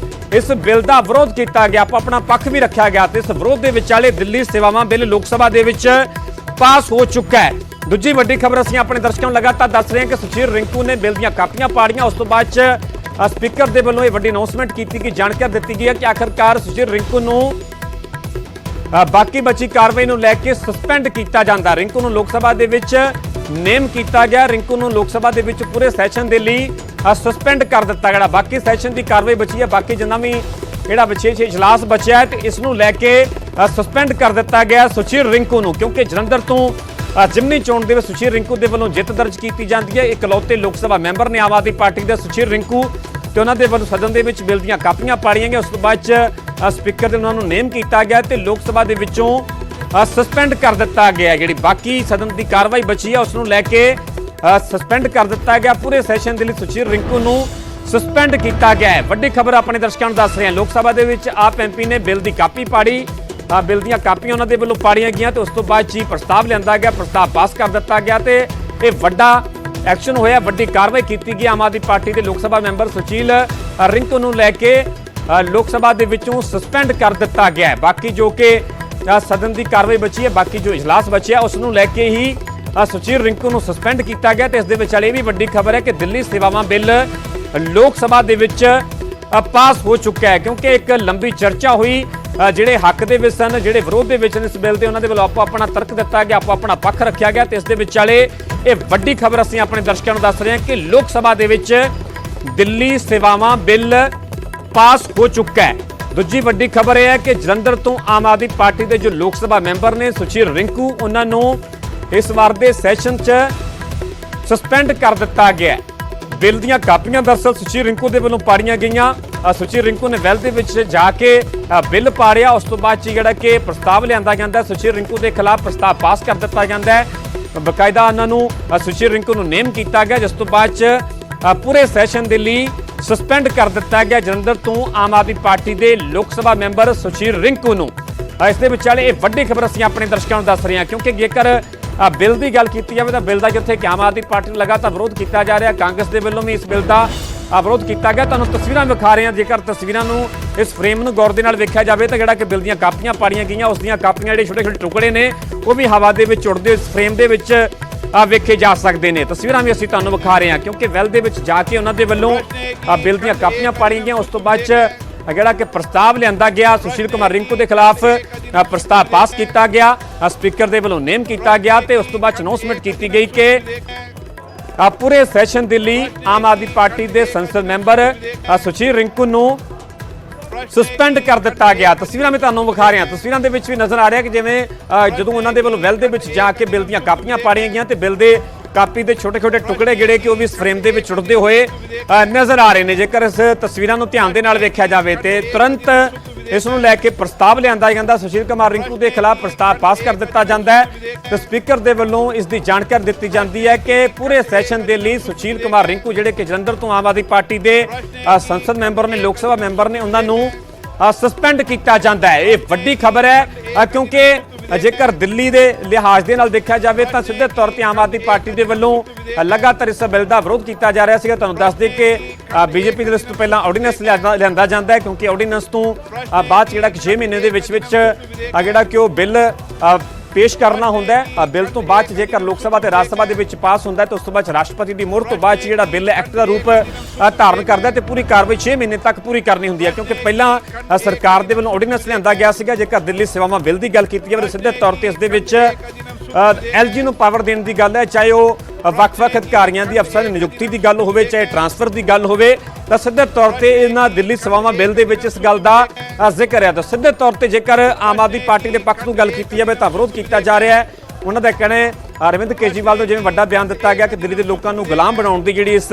ਇਸ ਬਿੱਲ ਦਾ ਵਿਰੋਧ ਕੀਤਾ ਗਿਆ, ਆਪਣਾ ਪੱਖ ਵੀ ਰੱਖਿਆ ਗਿਆ ਤੇ ਇਸ ਵਿਰੋਧ ਦੇ ਵਿਚਾਲੇ ਦਿੱਲੀ ਸੇਵਾਵਾਂ ਬਿੱਲ ਲੋਕ ਸਭਾ ਦੇ ਵਿੱਚ ਪਾਸ ਹੋ ਚੁੱਕਾ ਹੈ। ਦੂਜੀ ਵੱਡੀ ਖਬਰ ਅਸੀਂ ਆਪਣੇ ਦਰਸ਼ਕਾਂ ਨੂੰ ਲਗਾਤਾਰ ਦੱਸ ਰਹੇ ਹਾਂ ਕਿ ਸੁਸ਼ੀਲ ਰਿੰਕੂ ਨੇ ਬਿੱਲ ਦੀਆਂ ਕਾਪੀਆਂ ਪਾੜੀਆਂ। ਉਸ ਤੋਂ ਬਾਅਦ ਸਪੀਕਰ ਦੇ ਵੱਲੋਂ ਇਹ ਵੱਡੀ ਅਨਾਉਂਸਮੈਂਟ ਕੀਤੀ ਕਿ ਜਾਣਕਾਰੀ ਦਿੱਤੀ ਗਈ ਹੈ ਕਿ ਆਖਰਕਾਰ ਸੁਸ਼ੀਲ ਰਿੰਕੂ ਨੂੰ ਬਾਕੀ ਬਚੀ ਕਾਰਵਾਈ ਨੂੰ ਲੈ ਕੇ ਸਸਪੈਂਡ ਕੀਤਾ ਜਾਂਦਾ। ਰਿੰਕੂ ਨੂੰ ਲੋਕ ਸਭਾ ਦੇ ਵਿੱਚ ਨੇਮ ਕੀਤਾ ਗਿਆ, ਰਿੰਕੂ ਨੂੰ ਲੋਕ ਸਭਾ ਦੇ ਵਿੱਚ ਪੂਰੇ ਸੈਸ਼ਨ ਦੇ ਲਈ ਸਸਪੈਂਡ ਕਰ ਦਿੱਤਾ ਗਿਆ। ਬਾਕੀ ਸੈਸ਼ਨ ਦੀ ਕਾਰਵਾਈ ਬਚੀ ਹੈ, ਬਾਕੀ ਜਿੰਨਾ ਵੀ ਜਿਹੜਾ ਵਿਸ਼ੇਸ਼ ਇਜਲਾਸ ਬਚਿਆ ਹੈ ਤੇ ਇਸ ਨੂੰ ਲੈ ਕੇ ਸਸਪੈਂਡ ਕਰ ਦਿੱਤਾ ਗਿਆ ਸੁਸ਼ੀਲ ਰਿੰਕੂ ਨੂੰ, ਕਿਉਂਕਿ ਜਲੰਧਰ ਤੋਂ ਜਿਮਨੀ ਚੋਣ ਦੇ ਵਿੱਚ ਸੁਸ਼ੀਲ ਰਿੰਕੂ ਦੇ ਵੱਲੋਂ ਜਿੱਤ ਦਰਜ ਕੀਤੀ ਜਾਂਦੀ ਹੈ। ਇਕਲੌਤੇ ਲੋਕ ਸਭਾ ਮੈਂਬਰ ਨੇ ਆਮ ਆਦਮੀ ਪਾਰਟੀ ਦੇ ਸੁਸ਼ੀਲ ਰਿੰਕੂ ਤੇ ਉਹਨਾਂ ਦੇ ਵੱਲੋਂ ਸਦਨ ਦੇ ਵਿੱਚ ਬਿੱਲ ਦੀਆਂ ਕਾਪੀਆਂ ਪਾੜੀਆਂ ਗਈਆਂ। ਉਸ ਤੋਂ ਬਾਅਦ ਸਪੀਕਰ ਦੇ ਉਹਨਾਂ ਨੂੰ ਨੇਮ ਕੀਤਾ ਗਿਆ ਤੇ ਲੋਕ ਸਭਾ ਦੇ ਵਿੱਚੋਂ ਸਸਪੈਂਡ ਕਰ ਦਿੱਤਾ ਗਿਆ। ਜਿਹੜੀ ਬਾਕੀ ਸਦਨ ਦੀ ਕਾਰਵਾਈ ਬਚੀ ਹੈ ਉਸ ਨੂੰ ਲੈ ਕੇ ਸਸਪੈਂਡ ਕਰ ਦਿੱਤਾ ਗਿਆ। ਪੂਰੇ ਸੈਸ਼ਨ ਦੇ ਲਈ ਸੁਸ਼ੀਲ ਰਿੰਕੂ ਨੂੰ ਸਸਪੈਂਡ ਕੀਤਾ ਗਿਆ ਹੈ। ਵੱਡੀ ਖਬਰ ਆਪਣੇ ਦਰਸ਼ਕਾਂ ਨੂੰ ਦੱਸ ਰਹੇ ਹਾਂ, ਲੋਕ ਸਭਾ ਦੇ ਵਿੱਚ ਆਪ MP ਨੇ ਬਿੱਲ ਦੀ ਕਾਪੀ ਪਾੜੀ, ਬਿੱਲ ਦੀਆਂ ਕਾਪੀਆਂ ਉਹਨਾਂ ਦੇ ਵੱਲੋਂ ਪਾੜੀਆਂ ਗਈਆਂ ਤੇ ਉਸ ਤੋਂ ਬਾਅਦ ਜੀ ਪ੍ਰਸਤਾਵ ਲਿਆਂਦਾ ਗਿਆ, ਪ੍ਰਸਤਾਵ ਪਾਸ ਕਰ ਦਿੱਤਾ ਗਿਆ ਤੇ ਇਹ ਵੱਡਾ ਐਕਸ਼ਨ ਹੋਇਆ, ਵੱਡੀ ਕਾਰਵਾਈ ਕੀਤੀ ਗਈ। ਆਮ ਆਦਮੀ ਪਾਰਟੀ ਦੇ ਲੋਕ ਸਭਾ ਮੈਂਬਰ ਸੁਸ਼ੀਲ ਰਿੰਕੂ ਨੂੰ ਲੈ ਕੇ ਲੋਕ ਸਭਾ ਦੇ ਵਿੱਚੋਂ ਸਸਪੈਂਡ ਕਰ ਦਿੱਤਾ ਗਿਆ ਹੈ। ਬਾਕੀ ਜੋ ਕਿ ਸਦਨ ਦੀ ਕਾਰਵਾਈ ਬਚੀ ਹੈ, ਬਾਕੀ ਜੋ ਇਜਲਾਸ ਬਚਿਆ ਉਸ ਨੂੰ ਲੈ ਕੇ ਹੀ ਸੁਸ਼ੀਲ ਰਿੰਕੂ ਨੂੰ ਸਸਪੈਂਡ ਕੀਤਾ ਗਿਆ ਤੇ ਇਸ ਦੇ ਵਿਚਾਲੇ ਇਹ ਵੀ ਵੱਡੀ ਖਬਰ ਹੈ ਕਿ ਦਿੱਲੀ ਸੇਵਾਵਾਂ ਬਿੱਲ ਲੋਕ ਸਭਾ ਦੇ ਵਿੱਚ ਪਾਸ ਹੋ ਚੁੱਕਾ ਹੈ, ਕਿਉਂਕਿ ਇੱਕ ਲੰਬੀ ਚਰਚਾ ਹੋਈ। ਜਿਹੜੇ ਹੱਕ ਦੇ ਵਿੱਚ ਸਨ, ਜਿਹੜੇ ਵਿਰੋਧ ਦੇ ਵਿੱਚ ਨੇ ਇਸ ਬਿੱਲ ਦੇ, ਉਹਨਾਂ ਦੇ ਵੱਲੋਂ ਆਪੋ ਆਪਣਾ ਤਰਕ ਦਿੱਤਾ ਗਿਆ, ਆਪੋ ਆਪਣਾ ਪੱਖ ਰੱਖਿਆ ਗਿਆ ਤੇ ਇਸ ਦੇ ਵਿਚਾਲੇ ਇਹ ਵੱਡੀ ਖਬਰ ਅਸੀਂ ਆਪਣੇ ਦਰਸ਼ਕਾਂ ਨੂੰ ਦੱਸ ਰਹੇ ਹਾਂ ਕਿ ਲੋਕ ਸਭਾ ਦੇ ਵਿੱਚ ਦਿੱਲੀ ਸੇਵਾਵਾਂ ਬਿੱਲ ਪਾਸ ਹੋ ਚੁੱਕਾ ਹੈ। ਦੂਜੀ ਵੱਡੀ ਖਬਰ ਇਹ ਹੈ ਕਿ ਜਲੰਧਰ ਤੋਂ ਆਮ ਆਦਮੀ ਪਾਰਟੀ ਦੇ ਜੋ ਲੋਕ ਸਭਾ ਮੈਂਬਰ ਨੇ ਸੁਸ਼ੀਲ ਰਿੰਕੂ, ਉਹਨਾਂ ਨੂੰ ਇਸ ਵਾਰ ਦੇ ਸੈਸ਼ਨ 'ਚ ਸਸਪੈਂਡ ਕਰ ਦਿੱਤਾ ਗਿਆ। ਬਿੱਲ ਦੀਆਂ ਕਾਪੀਆਂ ਦਰਅਸਲ ਸੁਸ਼ੀਲ ਰਿੰਕੂ ਦੇ ਵੱਲੋਂ ਪਾੜੀਆਂ ਗਈਆਂ। ਸੁਸ਼ੀਲ ਰਿੰਕੂ ਨੇ ਵੈਲ ਦੇ ਵਿੱਚ ਜਾ ਕੇ ਬਿੱਲ ਪਾੜਿਆ। ਉਸ ਤੋਂ ਬਾਅਦ ਜਿਹੜਾ ਕਿ ਪ੍ਰਸਤਾਵ ਲਿਆਂਦਾ ਜਾਂਦਾ, ਸੁਸ਼ੀਲ ਰਿੰਕੂ ਦੇ ਖਿਲਾਫ ਪ੍ਰਸਤਾਵ ਪਾਸ ਕਰ ਦਿੱਤਾ ਜਾਂਦਾ ਹੈ। ਬਕਾਇਦਾ ਉਹਨਾਂ ਨੂੰ ਸੁਸ਼ੀਲ ਰਿੰਕੂ ਨੂੰ ਨੇਮ ਕੀਤਾ ਗਿਆ, ਜਿਸ ਤੋਂ ਬਾਅਦ ਪੂਰੇ ਸੈਸ਼ਨ ਦੇ ਲਈ ਸਸਪੈਂਡ ਕਰ ਦਿੱਤਾ ਗਿਆ ਜਲੰਧਰ ਤੋਂ ਆਮ ਆਦਮੀ ਪਾਰਟੀ ਦੇ ਲੋਕ ਸਭਾ ਮੈਂਬਰ ਸੁਸ਼ੀਲ ਰਿੰਕੂ ਨੂੰ। ਇਸ ਦੇ ਵਿਚਾਲੇ ਇਹ ਵੱਡੀ ਖਬਰ ਅਸੀਂ ਆਪਣੇ ਦਰਸ਼ਕਾਂ ਨੂੰ ਦੱਸ ਰਹੇ ਹਾਂ, ਕਿਉਂਕਿ ਜੇਕਰ ਬਿੱਲ ਦੀ ਗੱਲ ਕੀਤੀ ਜਾਵੇ ਤਾਂ ਬਿੱਲ ਦਾ ਜਿੱਥੇ ਕਿ ਆਮ ਆਦਮੀ ਪਾਰਟੀ ਨੂੰ ਲਗਾਤਾਰ ਵਿਰੋਧ ਕੀਤਾ ਜਾ ਰਿਹਾ, ਕਾਂਗਰਸ ਦੇ ਵੱਲੋਂ ਵੀ ਇਸ ਬਿੱਲ ਦਾ ਵਿਰੋਧ ਕੀਤਾ ਗਿਆ। ਤੁਹਾਨੂੰ ਤਸਵੀਰਾਂ ਵਿਖਾ ਰਹੇ ਹਾਂ, ਜੇਕਰ ਤਸਵੀਰਾਂ ਨੂੰ ਇਸ ਫਰੇਮ ਨੂੰ ਗੌਰ ਦੇ ਨਾਲ ਵੇਖਿਆ ਜਾਵੇ ਤਾਂ ਜਿਹੜਾ ਕਿ ਬਿੱਲ ਦੀਆਂ ਕਾਪੀਆਂ ਪਾੜੀਆਂ ਗਈਆਂ, ਉਸ ਦੀਆਂ ਕਾਪੀਆਂ ਜਿਹੜੇ ਛੋਟੇ ਛੋਟੇ ਟੁਕੜੇ ਨੇ ਉਹ ਵੀ ਹਵਾ ਦੇ ਵਿੱਚ ਉੱਡਦੇ ਇਸ ਫਰੇਮ ਦੇ ਵਿੱਚ ਵੇਖੇ ਜਾ ਸਕਦੇ ਨੇ। ਤਸਵੀਰਾਂ ਵੀ ਅਸੀਂ ਤੁਹਾਨੂੰ ਵਿਖਾ ਰਹੇ ਹਾਂ, ਕਿਉਂਕਿ ਵੈਲ ਦੇ ਵਿੱਚ ਜਾ ਕੇ ਉਹਨਾਂ ਦੇ ਵੱਲੋਂ ਬਿੱਲ ਦੀਆਂ ਕਾਪੀਆਂ ਪਾੜੀਆਂ ਗਈਆਂ। ਉਸ ਤੋਂ ਬਾਅਦ ਜਿਹੜਾ ਕਿ ਪ੍ਰਸਤਾਵ ਲਿਆਂਦਾ ਗਿਆ ਸੁਸ਼ੀਲ ਕੁਮਾਰ ਰਿੰਕੂ ਦੇ ਖਿਲਾਫ, ਪ੍ਰਸਤਾਵ ਪਾਸ ਕੀਤਾ ਗਿਆ, ਸਪੀਕਰ ਦੇ ਵੱਲੋਂ ਨੇਮ ਕੀਤਾ ਗਿਆ ਤੇ ਉਸ ਤੋਂ ਬਾਅਦ ਅਨਾਉਂਸਮੈਂਟ ਕੀਤੀ ਗਈ ਕਿ ਪੂਰੇ ਸੈਸ਼ਨ ਦੇ ਲਈ ਆਮ ਆਦਮੀ ਪਾਰਟੀ ਦੇ ਸੰਸਦ ਮੈਂਬਰ ਸੁਸ਼ੀਲ ਰਿੰਕੂ ਨੂੰ ਸਸਪੈਂਡ ਕਰ ਦਿੱਤਾ ਗਿਆ। ਤਸਵੀਰਾਂ ਮੈਂ ਤੁਹਾਨੂੰ ਵਿਖਾ ਰਿਹਾ, ਤਸਵੀਰਾਂ ਦੇ ਵਿੱਚ ਵੀ ਨਜ਼ਰ ਆ ਰਿਹਾ ਕਿ ਜਿਵੇਂ ਜਦੋਂ ਉਹਨਾਂ ਦੇ ਵੱਲੋਂ ਵੈਲ ਦੇ ਵਿੱਚ ਜਾ ਕੇ ਬਿੱਲ ਦੀਆਂ ਕਾਪੀਆਂ ਪਾੜੀਆਂ ਗਈਆਂ ਤੇ ਬਿੱਲ ਦੇ ਕਾਪੀ ਦੇ ਛੋਟੇ ਛੋਟੇ ਟੁਕੜੇ ਜਿਹੜੇ ਕਿ ਉਹ ਵੀ ਇਸ ਫਰੇਮ ਦੇ ਵਿੱਚ ਉੱਡਦੇ ਹੋਏ ਨਜ਼ਰ ਆ ਰਹੇ ਨੇ। ਜੇਕਰ ਇਸ ਤਸਵੀਰਾਂ ਨੂੰ ਧਿਆਨ ਦੇ ਨਾਲ ਵੇਖਿਆ ਜਾਵੇ ਤੇ ਤੁਰੰਤ ਇਸ ਨੂੰ ਲੈ ਕੇ ਪ੍ਰਸਤਾਵ ਲਿਆਂਦਾ ਜਾਂਦਾ, ਸੁਸ਼ੀਲ ਕੁਮਾਰ ਰਿੰਕੂ ਦੇ ਖਿਲਾਫ ਪ੍ਰਸਤਾਵ ਪਾਸ ਕਰ ਦਿੱਤਾ ਜਾਂਦਾ ਹੈ ਤੇ ਸਪੀਕਰ ਦੇ ਵੱਲੋਂ ਇਸ ਦੀ ਜਾਣਕਾਰੀ ਦਿੱਤੀ ਜਾਂਦੀ ਹੈ ਕਿ ਪੂਰੇ ਸੈਸ਼ਨ ਦੇ ਲਈ ਸੁਸ਼ੀਲ ਕੁਮਾਰ ਰਿੰਕੂ ਜਿਹੜੇ ਕਿ ਜਲੰਧਰ ਤੋਂ ਆਮ ਆਦਮੀ ਪਾਰਟੀ ਦੇ ਸੰਸਦ ਮੈਂਬਰ ਨੇ, ਲੋਕ ਸਭਾ ਮੈਂਬਰ ਨੇ, ਉਹਨਾਂ ਨੂੰ ਸਸਪੈਂਡ ਕੀਤਾ ਜਾਂਦਾ ਹੈ। ਇਹ ਵੱਡੀ ਖਬਰ ਹੈ ਕਿਉਂਕਿ ਜੇਕਰ ਦਿੱਲੀ ਦੇ ਲਿਹਾਜ਼ ਦੇ ਨਾਲ ਦੇਖਿਆ ਜਾਵੇ ਤਾਂ ਸਿੱਧੇ ਤੌਰ ਤੇ ਆਮ ਆਦਮੀ ਪਾਰਟੀ ਦੇ ਵੱਲੋਂ ਲਗਾਤਾਰ ਇਸ ਬਿੱਲ ਦਾ ਵਿਰੋਧ ਕੀਤਾ ਜਾ ਰਿਹਾ ਸੀਗਾ। ਤੁਹਾਨੂੰ ਦੱਸ ਦੇ ਕਿ ਬੀਜੇਪੀ ਦੇ ਲਿਸਟ ਤੋਂ ਪਹਿਲਾਂ ਆਰਡੀਨੈਂਸ ਲਿਆਂਦਾ ਜਾਂਦਾ ਹੈ, ਕਿਉਂਕਿ ਆਰਡੀਨੈਂਸ ਤੋਂ ਬਾਅਦ ਜਿਹੜਾ ਕਿ 6 ਮਹੀਨੇ ਦੇ ਵਿੱਚ ਜਿਹੜਾ ਕਿ ਉਹ ਬਿੱਲ ਪੇਸ਼ ਕਰਨਾ ਹੁੰਦਾ ਹੈ। ਬਿੱਲ ਤੋਂ ਬਾਅਦ ਜੇਕਰ ਲੋਕ ਸਭਾ ਤੇ ਰਾਜ ਸਭਾ ਦੇ ਵਿੱਚ ਪਾਸ ਹੁੰਦਾ ਹੈ ਤਾਂ ਉਸ ਤੋਂ ਬਾਅਦ ਰਾਸ਼ਟਰਪਤੀ ਦੀ ਮੁਹਰ ਤੋਂ ਬਾਅਦ ਜਿਹੜਾ ਬਿੱਲ ਐਕਟ ਦਾ ਰੂਪ ਧਾਰਨ ਕਰਦਾ ਤੇ ਪੂਰੀ ਕਾਰਵਾਈ 6 ਮਹੀਨੇ ਤੱਕ ਪੂਰੀ ਕਰਨੀ ਹੁੰਦੀ ਹੈ, ਕਿਉਂਕਿ ਪਹਿਲਾਂ ਸਰਕਾਰ ਦੇ ਵੱਲੋਂ ਆਰਡੀਨੈਂਸ ਲਿਆਂਦਾ ਗਿਆ ਸੀਗਾ। ਜੇਕਰ ਦਿੱਲੀ ਸੇਵਾਵਾਂ ਬਿੱਲ ਦੀ ਗੱਲ ਕੀਤੀ ਜਾਵੇ ਸਿੱਧੇ ਤੌਰ ਤੇ ਇਸ ਦੇ ਵਿੱਚ LG ਨੂੰ ਪਾਵਰ ਦੇਣ ਦੀ ਗੱਲ ਹੈ, ਚਾਹੇ ਉਹ ਵੱਖ-ਵੱਖ ਅਧਿਕਾਰੀਆਂ ਦੀ ਅਫਸਰਾਂ ਦੀ ਨਿਯੁਕਤੀ ਦੀ ਗੱਲ ਹੋਵੇ, ਚਾਹੇ ਟ੍ਰਾਂਸਫਰ ਦੀ ਗੱਲ ਹੋਵੇ, ਤਾਂ ਸਿੱਧੇ ਤੌਰ ਤੇ ਇਹਨਾਂ ਦਿੱਲੀ ਸੇਵਾਵਾਂ ਬਿੱਲ ਦੇ ਵਿੱਚ ਇਸ ਗੱਲ ਦਾ ਜ਼ਿਕਰ ਹੈ। ਤਾਂ ਸਿੱਧੇ ਤੌਰ ਤੇ ਜੇਕਰ ਆਮ ਆਦਮੀ ਪਾਰਟੀ ਦੇ ਪੱਖ ਤੋਂ ਗੱਲ ਕੀਤੀ ਜਾਵੇ ਤਾਂ ਵਿਰੋਧ ਕੀਤਾ ਜਾ ਰਿਹਾ ਹੈ। ਉਹਨਾਂ ਦਾ ਕਹਿਣਾ ਹੈ ਅਰਵਿੰਦ ਕੇਜਰੀਵਾਲ ਨੂੰ ਜਿਵੇਂ ਵੱਡਾ ਬਿਆਨ ਦਿੱਤਾ ਗਿਆ ਕਿ ਦਿੱਲੀ ਦੇ ਲੋਕਾਂ ਨੂੰ ਗੁਲਾਮ ਬਣਾਉਣ ਦੀ ਜਿਹੜੀ ਇਸ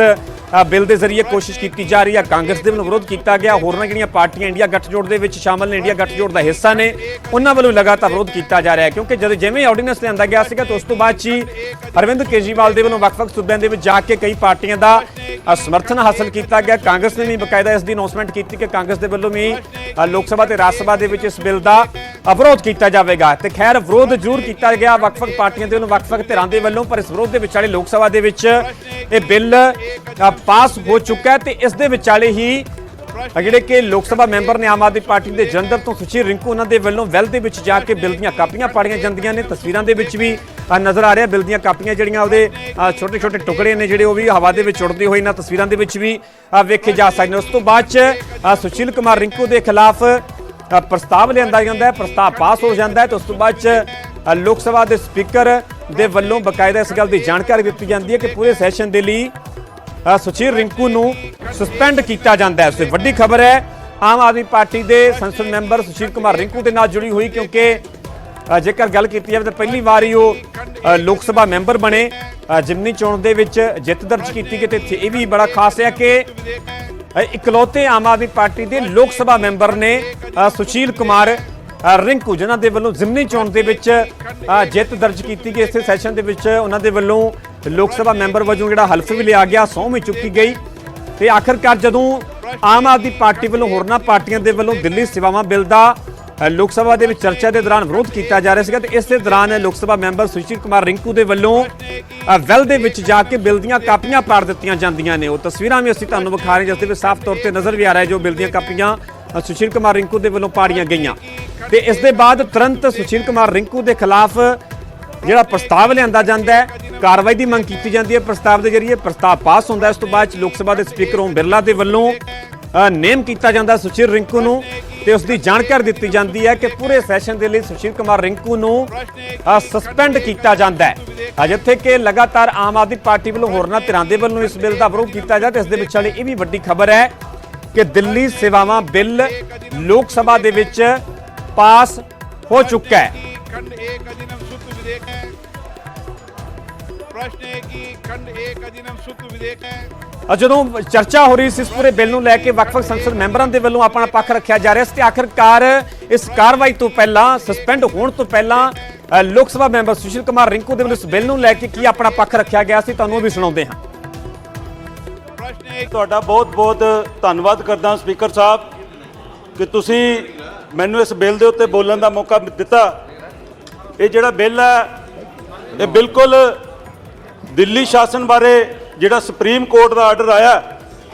ਬਿੱਲ ਦੇ ਜ਼ਰੀਏ ਕੋਸ਼ਿਸ਼ ਕੀਤੀ ਜਾ ਰਹੀ ਹੈ, ਕਾਂਗਰਸ ਦੇ ਵੱਲੋਂ ਵਿਰੋਧ ਕੀਤਾ ਗਿਆ। ਹੋਰਨਾਂ ਜਿਹੜੀਆਂ ਪਾਰਟੀਆਂ ਇੰਡੀਆ ਗੱਠਜੋੜ ਦੇ ਵਿੱਚ ਸ਼ਾਮਲ ਨੇ, ਇੰਡੀਆ ਗੱਠਜੋੜ ਦਾ ਹਿੱਸਾ ਨੇ, ਉਹਨਾਂ ਵੱਲੋਂ ਲਗਾਤਾਰ ਵਿਰੋਧ ਕੀਤਾ ਜਾ ਰਿਹਾ ਹੈ, ਕਿਉਂਕਿ ਜਦੋਂ ਜਿਵੇਂ ਆਰਡੀਨੈਂਸ ਲਿਆਂਦਾ ਗਿਆ ਸੀਗਾ ਤਾਂ ਉਸ ਤੋਂ ਬਾਅਦ ਹੀ ਅਰਵਿੰਦ ਕੇਜਰੀਵਾਲ ਦੇ ਵੱਲੋਂ ਵੱਖ-ਵੱਖ ਸੂਬਿਆਂ ਦੇ ਵਿੱਚ ਜਾ ਕੇ ਕਈ ਪਾਰਟੀਆਂ ਦਾ ਸਮਰਥਨ ਹਾਸਲ ਕੀਤਾ ਗਿਆ। ਕਾਂਗਰਸ ਨੇ ਵੀ ਬਕਾਇਦਾ ਇਸ ਦੀ ਅਨਾਉਂਸਮੈਂਟ ਕੀਤੀ ਕਿ ਕਾਂਗਰਸ ਦੇ ਵੱਲੋਂ ਵੀ ਲੋਕ ਸਭਾ ਤੇ ਰਾਜ ਸਭਾ ਦੇ ਵਿੱਚ ਇਸ ਬਿੱਲ ਦਾ ਵਿਰੋਧ ਕੀਤਾ ਜਾਵੇਗਾ। ਤੇ ਖੈਰ ਵਿਰੋਧ ਜ਼ਰੂਰ ਕੀਤਾ ਗਿਆ ਵੱਖ-ਵੱਖ ਪਾਰਟੀਆਂ ਦੇ ਵੱਲੋਂ, ਵੱਖ-ਵੱਖ ਧਿਰਾਂ ਦੇ ਵੱਲੋਂ, ਪਰ ਇਸ ਵਿਰੋਧ ਦੇ ਵਿਚਾਲੇ ਲੋਕ ਸਭਾ ਦੇ ਵਿੱਚ ਇਹ ਬਿੱਲ ਪਾਸ ਹੋ ਚੁੱਕਾ ਹੈ। ਤੇ ਇਸ ਦੇ ਵਿਚਾਲੇ ਹੀ ਜਿਹੜੇ ਕਿ ਲੋਕ ਸਭਾ ਮੈਂਬਰ ਨੇ ਆਮ ਆਦਮੀ ਪਾਰਟੀ ਦੇ ਜਲੰਧਰ ਤੋਂ ਸੁਸ਼ੀਲ ਰਿੰਕੂ, ਉਹਨਾਂ ਦੇ ਵੱਲੋਂ ਵੈਲ ਦੇ ਵਿੱਚ ਜਾ ਕੇ ਬਿੱਲ ਦੀਆਂ ਕਾਪੀਆਂ ਪਾੜੀਆਂ ਜਾਂਦੀਆਂ ਨੇ। ਤਸਵੀਰਾਂ ਦੇ ਵਿੱਚ ਵੀ ਨਜ਼ਰ ਆ ਰਿਹਾ ਬਿੱਲ ਦੀਆਂ ਕਾਪੀਆਂ ਜਿਹੜੀਆਂ ਉਹਦੇ ਛੋਟੇ-ਛੋਟੇ ਟੁਕੜੇ ਨੇ ਜਿਹੜੇ ਉਹ ਵੀ ਹਵਾ ਦੇ ਵਿੱਚ ਉੱਡਦੇ ਹੋਏ ਇਹਨਾਂ ਤਸਵੀਰਾਂ ਦੇ ਵਿੱਚ ਵੀ ਵੇਖੇ ਜਾ ਸਕਦੇ ਨੇ। ਉਸ ਤੋਂ ਬਾਅਦ 'ਚ ਸੁਸ਼ੀਲ ਕੁਮਾਰ ਰਿੰਕੂ ਦੇ ਖਿਲਾਫ ਪ੍ਰਸਤਾਵ ਲਿਆਂਦਾ ਜਾਂਦਾ ਹੈ, ਪ੍ਰਸਤਾਵ ਪਾਸ ਹੋ ਜਾਂਦਾ ਹੈ। ਤੇ ਉਸ ਤੋਂ ਬਾਅਦ 'ਚ ਲੋਕ ਸਭਾ ਦੇ ਸਪੀਕਰ ਦੇ ਵੱਲੋਂ ਬਕਾਇਦਾ ਇਸ ਗੱਲ ਦੀ ਜਾਣਕਾਰੀ ਦਿੱਤੀ ਜਾਂਦੀ ਹੈ ਕਿ ਪੂਰੇ ਸੈਸ਼ਨ ਦੇ ਲਈ ਸੁਸ਼ੀਲ ਰਿੰਕੂ ਨੂੰ ਸਸਪੈਂਡ ਕੀਤਾ ਜਾਂਦਾ ਹੈ। ਸੋ ਵੱਡੀ ਖਬਰ ਹੈ ਆਮ ਆਦਮੀ ਪਾਰਟੀ ਦੇ ਸੰਸਦ ਮੈਂਬਰ ਸੁਸ਼ੀਲ ਕੁਮਾਰ ਰਿੰਕੂ ਦੇ ਨਾਲ ਜੁੜੀ ਹੋਈ, ਕਿਉਂਕਿ ਜੇਕਰ ਗੱਲ ਕੀਤੀ ਜਾਵੇ ਤਾਂ ਪਹਿਲੀ ਵਾਰ ਹੀ ਉਹ ਲੋਕ ਸਭਾ ਮੈਂਬਰ ਬਣੇ। ਜ਼ਿਮਨੀ ਚੋਣ ਦੇ ਵਿੱਚ ਜਿੱਤ ਦਰਜ ਕੀਤੀ ਗਈ। ਤੇ ਇੱਥੇ ਇਹ ਵੀ ਬੜਾ ਖਾਸ ਹੈ ਕਿ ਇਕਲੌਤੇ ਆਮ ਆਦਮੀ ਪਾਰਟੀ ਦੇ ਲੋਕ ਸਭਾ ਮੈਂਬਰ ਨੇ ਸੁਸ਼ੀਲ ਕੁਮਾਰ ਰਿੰਕੂ, ਜਿਨ੍ਹਾਂ ਦੇ ਵੱਲੋਂ ਜ਼ਿਮਨੀ ਚੋਣ ਦੇ ਵਿੱਚ ਜਿੱਤ ਦਰਜ ਕੀਤੀ ਗਈ। ਇਸੇ ਸੈਸ਼ਨ ਦੇ ਵਿੱਚ ਉਹਨਾਂ ਦੇ ਵੱਲੋਂ ਲੋਕ ਸਭਾ ਮੈਂਬਰ ਵਜੋਂ ਜਿਹੜਾ ਹਲਫ ਵੀ ਲਿਆ ਗਿਆ, ਸਹੁੰ ਵੀ ਚੁੱਕੀ ਗਈ। ਤੇ ਆਖਰਕਾਰ ਜਦੋਂ ਆਮ ਆਦਮੀ ਪਾਰਟੀ ਵੱਲੋਂ ਹੋਰਨਾਂ ਪਾਰਟੀਆਂ ਦੇ ਵੱਲੋਂ ਦਿੱਲੀ ਸੇਵਾਵਾਂ ਬਿੱਲ ਦਾ ਲੋਕ ਸਭਾ ਦੇ ਵਿੱਚ ਚਰਚਾ ਦੇ ਦੌਰਾਨ ਵਿਰੋਧ ਕੀਤਾ ਜਾ ਰਿਹਾ ਸੀਗਾ, ਤੇ ਇਸ ਦੇ ਦੌਰਾਨ ਲੋਕ ਸਭਾ ਮੈਂਬਰ ਸੁਸ਼ੀਲ ਕੁਮਾਰ ਰਿੰਕੂ ਦੇ ਵੱਲੋਂ ਵੈਲ ਦੇ ਵਿੱਚ ਜਾ ਕੇ ਬਿੱਲ ਦੀਆਂ ਕਾਪੀਆਂ ਪਾੜ ਦਿੱਤੀਆਂ ਜਾਂਦੀਆਂ ਨੇ। ਉਹ ਤਸਵੀਰਾਂ ਵੀ ਅਸੀਂ ਤੁਹਾਨੂੰ ਵਿਖਾ ਰਹੇ ਜਿਸ ਦੇ ਵਿੱਚ ਸਾਫ਼ ਤੌਰ ਤੇ ਨਜ਼ਰ ਵੀ ਆ ਰਿਹਾ ਜੋ ਬਿੱਲ ਦੀਆਂ ਕਾਪੀਆਂ ਸੁਸ਼ੀਲ ਕੁਮਾਰ ਰਿੰਕੂ ਦੇ ਵੱਲੋਂ ਪਾੜੀਆਂ ਗਈਆਂ। ਤੇ ਇਸ ਦੇ ਬਾਅਦ ਤੁਰੰਤ ਸੁਸ਼ੀਲ ਕੁਮਾਰ ਰਿੰਕੂ ਦੇ ਖਿਲਾਫ ਜਿਹੜਾ ਪ੍ਰਸਤਾਵ ਲਿਆਂਦਾ ਜਾਂਦਾ ਹੈ, ਕਾਰਵਾਈ ਦੀ ਮੰਗ ਕੀਤੀ ਜਾਂਦੀ ਹੈ। ਪ੍ਰਸਤਾਵ ਦੇ ਜ਼ਰੀਏ ਪ੍ਰਸਤਾਵ ਪਾਸ ਹੁੰਦਾ। ਇਸ ਤੋਂ ਬਾਅਦ 'ਚ ਲੋਕ ਸਭਾ ਦੇ ਸਪੀਕਰ ਓਮ ਬਿਰਲਾ ਦੇ ਵੱਲੋਂ ਨੇਮ ਕੀਤਾ ਜਾਂਦਾ ਸੁਸ਼ੀਲ ਰਿੰਕੂ ਨੂੰ, ਤੇ ਉਸ ਦੀ ਜਾਣਕਾਰੀ ਦਿੱਤੀ ਜਾਂਦੀ ਹੈ ਕਿ ਪੂਰੇ ਸੈਸ਼ਨ ਦੇ ਲਈ ਸੁਸ਼ੀਲ ਕੁਮਾਰ ਰਿੰਕੂ ਨੂੰ ਸਸਪੈਂਡ ਕੀਤਾ ਜਾਂਦਾ ਹੈ। ਜਿੱਥੇ ਕਿ ਲਗਾਤਾਰ ਆਮ ਆਦਮੀ ਪਾਰਟੀ ਵੱਲੋਂ ਹੋਰਨਾਂ ਧਿਰਾਂ ਦੇ ਵੱਲੋਂ ਇਸ ਬਿੱਲ ਦਾ ਵਿਰੋਧ ਕੀਤਾ ਜਾ, ਤੇ ਇਸ ਦੇ ਵਿਚਾਲੇ ਇਹ ਵੀ ਵੱਡੀ ਖਬਰ ਹੈ ਕਿ ਦਿੱਲੀ ਸੇਵਾਵਾਂ ਬਿੱਲ ਲੋਕ ਸਭਾ ਦੇ ਵਿੱਚ ਪਾਸ ਹੋ ਚੁੱਕਾ ਹੈ। खंड एक अधिनियम सूत्र विधेयक है। प्रश्न है कि खंड एक अधिनियम सूत्र विधेयक है। ਜਦੋਂ ਚਰਚਾ ਹੋ ਰਹੀ ਸੀ ਇਸ ਪੂਰੇ ਬਿੱਲ ਨੂੰ ਲੈ ਕੇ ਵੱਖ-ਵੱਖ ਸੰਸਦ ਮੈਂਬਰਾਂ ਦੇ ਵੱਲੋਂ ਆਪਣਾ ਪੱਖ ਰੱਖਿਆ ਜਾ ਰਿਹਾ ਸੀ, ਤੇ ਆਖਰਕਾਰ ਇਸ ਕਾਰਵਾਈ ਤੋਂ ਪਹਿਲਾਂ, ਸਸਪੈਂਡ ਹੋਣ ਤੋਂ ਪਹਿਲਾਂ ਲੋਕ ਸਭਾ ਮੈਂਬਰ ਸੁਸ਼ੀਲ ਕੁਮਾਰ ਰਿੰਕੂ ਦੇ ਵੱਲੋਂ ਇਸ ਬਿੱਲ ਨੂੰ ਲੈ ਕੇ ਕੀ ਆਪਣਾ ਪੱਖ ਰੱਖਿਆ ਗਿਆ ਸੀ, ਤੁਹਾਨੂੰ ਉਹ ਵੀ ਸੁਣਾਉਂਦੇ ਹਾਂ। ਤੁਹਾਡਾ ਬਹੁਤ-ਬਹੁਤ ਧੰਨਵਾਦ ਕਰਦਾ ਸਪੀਕਰ ਸਾਹਿਬ ਕਿ ਤੁਸੀਂ ਮੈਨੂੰ ਇਸ ਬਿੱਲ ਦੇ ਉੱਤੇ ਬੋਲਣ ਦਾ ਮੌਕਾ ਦਿੱਤਾ। ਇਹ ਜਿਹੜਾ ਬਿੱਲ ਹੈ ਇਹ ਬਿਲਕੁਲ ਦਿੱਲੀ ਸ਼ਾਸਨ ਬਾਰੇ ਜਿਹੜਾ ਸੁਪਰੀਮ ਕੋਰਟ ਦਾ ਆਰਡਰ ਆਇਆ,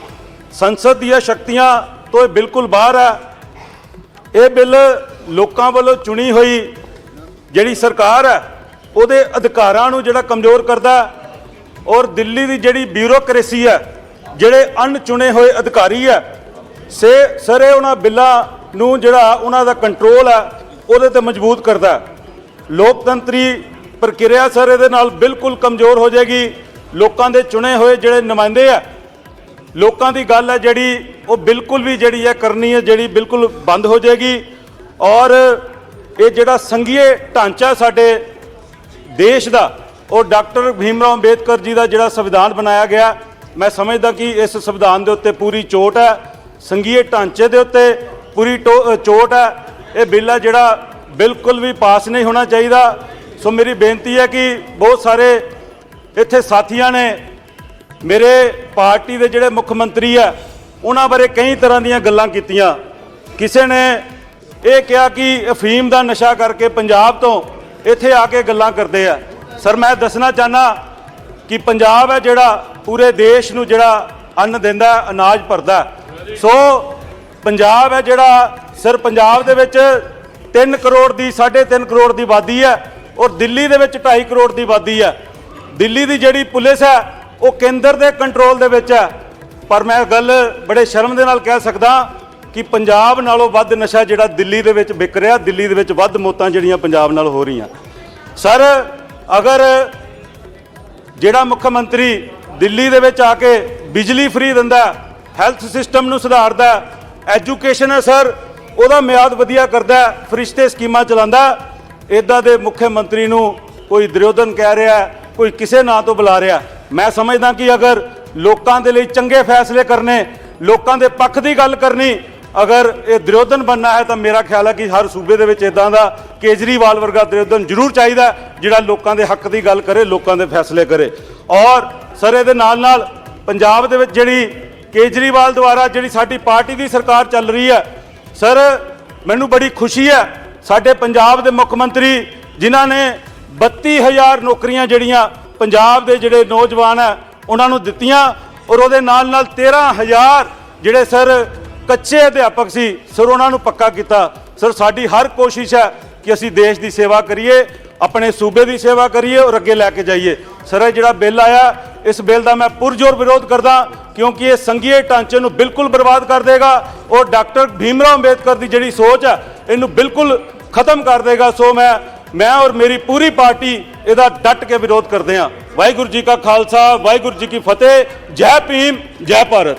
ਸੰਸਦ ਦੀਆਂ ਸ਼ਕਤੀਆਂ ਤੋਂ ਇਹ ਬਿਲਕੁਲ ਬਾਹਰ ਹੈ। ਇਹ ਬਿੱਲ ਲੋਕਾਂ ਵੱਲੋਂ ਚੁਣੀ ਹੋਈ ਜਿਹੜੀ ਸਰਕਾਰ ਹੈ ਉਹਦੇ ਅਧਿਕਾਰਾਂ ਨੂੰ ਜਿਹੜਾ ਕਮਜ਼ੋਰ ਕਰਦਾ, ਔਰ ਦਿੱਲੀ ਦੀ ਜਿਹੜੀ ਬਿਊਰੋਕ੍ਰੇਸੀ ਹੈ, ਜਿਹੜੇ ਅਣਚੁਣੇ ਹੋਏ ਅਧਿਕਾਰੀ ਹੈ, ਸਾਰੇ ਉਹਨਾਂ ਬਿੱਲਾਂ ਨੂੰ ਜਿਹੜਾ ਉਹਨਾਂ ਦਾ ਕੰਟਰੋਲ ਹੈ ਉਹਦੇ ਤੇ ਮਜ਼ਬੂਤ ਕਰਦਾ। ਲੋਕਤੰਤਰੀ ਪ੍ਰਕਿਰਿਆ ਸਰ ਇਹਦੇ ਨਾਲ ਬਿਲਕੁਲ ਕਮਜ਼ੋਰ ਹੋ ਜਾਏਗੀ। ਲੋਕਾਂ ਦੇ ਚੁਣੇ ਹੋਏ ਜਿਹੜੇ ਨੁਮਾਇੰਦੇ ਆ, ਲੋਕਾਂ ਦੀ ਗੱਲ ਹੈ ਜਿਹੜੀ ਉਹ ਬਿਲਕੁਲ ਵੀ ਜਿਹੜੀ ਹੈ ਕਰਨੀ ਹੈ ਜਿਹੜੀ ਬਿਲਕੁਲ ਬੰਦ ਹੋ ਜਾਏਗੀ। ਔਰ ਇਹ ਜਿਹੜਾ ਸੰਘੀਏ ਢਾਂਚਾ ਸਾਡੇ ਦੇਸ਼ ਦਾ, ਉਹ ਡਾਕਟਰ ਭੀਮ ਰਾਓ ਅੰਬੇਦਕਰ ਜੀ ਦਾ ਜਿਹੜਾ ਸੰਵਿਧਾਨ ਬਣਾਇਆ ਗਿਆ, ਮੈਂ ਸਮਝਦਾ ਕਿ ਇਸ ਸੰਵਿਧਾਨ ਦੇ ਉੱਤੇ ਪੂਰੀ ਚੋਟ ਹੈ, ਸੰਘੀਏ ਢਾਂਚੇ ਦੇ ਉੱਤੇ ਪੂਰੀ ਚੋਟ ਹੈ। ਇਹ ਬਿੱਲ ਹੈ ਜਿਹੜਾ ਬਿਲਕੁਲ ਵੀ ਪਾਸ ਨਹੀਂ ਹੋਣਾ ਚਾਹੀਦਾ। ਸੋ ਮੇਰੀ ਬੇਨਤੀ ਹੈ ਕਿ ਬਹੁਤ ਸਾਰੇ ਇੱਥੇ ਸਾਥੀਆਂ ਨੇ ਮੇਰੇ ਪਾਰਟੀ ਦੇ ਜਿਹੜੇ ਮੁੱਖ ਮੰਤਰੀ ਆ ਉਹਨਾਂ ਬਾਰੇ ਕਈ ਤਰ੍ਹਾਂ ਦੀਆਂ ਗੱਲਾਂ ਕੀਤੀਆਂ। ਕਿਸੇ ਨੇ ਇਹ ਕਿਹਾ ਕਿ ਅਫੀਮ ਦਾ ਨਸ਼ਾ ਕਰਕੇ ਪੰਜਾਬ ਤੋਂ ਇੱਥੇ ਆ ਕੇ ਗੱਲਾਂ ਕਰਦੇ ਆ। ਸਰ ਮੈਂ ਦੱਸਣਾ ਚਾਹਨਾ ਕਿ ਪੰਜਾਬ ਹੈ ਜਿਹੜਾ ਪੂਰੇ ਦੇਸ਼ ਨੂੰ ਜਿਹੜਾ ਅੰਨ ਦਿੰਦਾ, ਅਨਾਜ ਭਰਦਾ। ਸੋ ਪੰਜਾਬ ਹੈ ਜਿਹੜਾ ਸਰ ਪੰਜਾਬ ਦੇ ਵਿੱਚ 3 ਕਰੋੜ ਦੀ 3.5 ਕਰੋੜ ਦੀ ਆਬਾਦੀ ਹੈ, ਔਰ ਦਿੱਲੀ ਦੇ ਵਿੱਚ 2.5 ਕਰੋੜ ਦੀ ਆਬਾਦੀ ਹੈ। ਦਿੱਲੀ ਦੀ ਜਿਹੜੀ ਪੁਲਿਸ ਹੈ ਉਹ ਕੇਂਦਰ ਦੇ ਕੰਟਰੋਲ ਦੇ ਵਿੱਚ ਹੈ, ਪਰ ਮੈਂ ਗੱਲ ਬੜੇ ਸ਼ਰਮ ਦੇ ਨਾਲ ਕਹਿ ਸਕਦਾ ਕਿ ਪੰਜਾਬ ਨਾਲੋਂ ਵੱਧ ਨਸ਼ਾ ਜਿਹੜਾ ਦਿੱਲੀ ਦੇ ਵਿੱਚ ਵਿਕ ਰਿਹਾ, ਦਿੱਲੀ ਦੇ ਵਿੱਚ ਵੱਧ ਮੌਤਾਂ ਜਿਹੜੀਆਂ ਪੰਜਾਬ ਨਾਲ ਹੋ ਰਹੀਆਂ। ਸਰ ਅਗਰ ਜਿਹੜਾ ਮੁੱਖ ਮੰਤਰੀ ਦਿੱਲੀ ਦੇ ਵਿੱਚ ਆ ਕੇ ਬਿਜਲੀ ਫ੍ਰੀ ਦਿੰਦਾ, ਹੈਲਥ ਸਿਸਟਮ ਨੂੰ ਸੁਧਾਰਦਾ, ਐਜੂਕੇਸ਼ਨ ਹੈ ਸਰ ਉਹਦਾ ਮਿਆਦ ਵਧੀਆ ਕਰਦਾ, ਫਰਿਸ਼ਤੇ ਸਕੀਮਾਂ ਚਲਾਉਂਦਾ, ਇੱਦਾਂ ਦੇ ਮੁੱਖ ਮੰਤਰੀ ਨੂੰ ਕੋਈ ਦੁਰਯੋਧਨ ਕਹਿ ਰਿਹਾ, ਕੋਈ ਕਿਸੇ ਨਾਂ ਤੋਂ ਬੁਲਾ ਰਿਹਾ। ਮੈਂ ਸਮਝਦਾ ਕਿ ਅਗਰ ਲੋਕਾਂ ਦੇ ਲਈ ਚੰਗੇ ਫੈਸਲੇ ਕਰਨੇ, ਲੋਕਾਂ ਦੇ ਪੱਖ ਦੀ ਗੱਲ ਕਰਨੀ, ਅਗਰ ਇਹ ਦੁਰਯੋਧਨ ਬਣਨਾ ਹੈ ਤਾਂ ਮੇਰਾ ਖਿਆਲ ਹੈ ਕਿ ਹਰ ਸੂਬੇ ਦੇ ਵਿੱਚ ਇਦਾਂ ਦਾ ਕੇਜਰੀਵਾਲ ਵਰਗਾ ਦੁਰਯੋਧਨ ਜ਼ਰੂਰ ਚਾਹੀਦਾ ਜਿਹੜਾ ਲੋਕਾਂ ਦੇ ਹੱਕ ਦੀ ਗੱਲ ਕਰੇ, ਲੋਕਾਂ ਦੇ ਫੈਸਲੇ ਕਰੇ। ਔਰ ਸਰ ਇਹਦੇ ਨਾਲ ਨਾਲ ਪੰਜਾਬ ਦੇ ਵਿੱਚ ਜਿਹੜੀ ਕੇਜਰੀਵਾਲ ਦੁਆਰਾ ਜਿਹੜੀ ਸਾਡੀ ਪਾਰਟੀ ਦੀ ਸਰਕਾਰ ਚੱਲ ਰਹੀ ਹੈ ਸਰ, ਮੈਨੂੰ ਬੜੀ ਖੁਸ਼ੀ ਹੈ ਸਾਡੇ ਪੰਜਾਬ ਦੇ ਮੁੱਖ ਮੰਤਰੀ ਜਿਨ੍ਹਾਂ ਨੇ 32,000 ਨੌਕਰੀਆਂ ਜਿਹੜੀਆਂ ਪੰਜਾਬ ਦੇ ਜਿਹੜੇ ਨੌਜਵਾਨ ਹੈ ਉਹਨਾਂ ਨੂੰ ਦਿੱਤੀਆਂ ਔਰ ਉਹਦੇ ਨਾਲ 13,000 ਜਿਹੜੇ ਸਰ ਕੱਚੇ ਅਧਿਆਪਕ ਸੀ ਸਰ ਉਹਨਾਂ ਨੂੰ ਪੱਕਾ ਕੀਤਾ। ਸਰ ਸਾਡੀ ਹਰ ਕੋਸ਼ਿਸ਼ ਹੈ ਕਿ ਅਸੀਂ ਦੇਸ਼ ਦੀ ਸੇਵਾ ਕਰੀਏ, ਆਪਣੇ ਸੂਬੇ ਦੀ ਸੇਵਾ ਕਰੀਏ ਔਰ ਅੱਗੇ ਲੈ ਕੇ ਜਾਈਏ। ਸਰ ਇਹ ਜਿਹੜਾ ਬਿੱਲ ਆਇਆ ਇਸ ਬਿੱਲ ਦਾ ਮੈਂ ਪੁਰਜ਼ੋਰ ਵਿਰੋਧ ਕਰਦਾ ਕਿਉਂਕਿ ਇਹ ਸੰਘੀਏ ਢਾਂਚੇ ਨੂੰ ਬਿਲਕੁਲ ਬਰਬਾਦ ਕਰ ਦੇਗਾ ਔਰ ਡਾਕਟਰ ਭੀਮਰਾਓ ਅੰਬੇਦਕਰ ਦੀ ਜਿਹੜੀ ਸੋਚ ਹੈ ਇਹਨੂੰ ਬਿਲਕੁਲ ਖਤਮ ਕਰ ਦੇਗਾ। ਸੋ ਮੈਂ ਔਰ ਮੇਰੀ ਪੂਰੀ ਪਾਰਟੀ ਇਹਦਾ ਡਟ ਕੇ ਵਿਰੋਧ ਕਰਦੇ ਹਾਂ। ਵਾਹਿਗੁਰੂ ਜੀ ਕਾ ਖਾਲਸਾ, ਵਾਹਿਗੁਰੂ ਜੀ ਕੀ ਫਤਿਹ, ਜੈ ਭੀਮ, ਜੈ ਭਾਰਤ।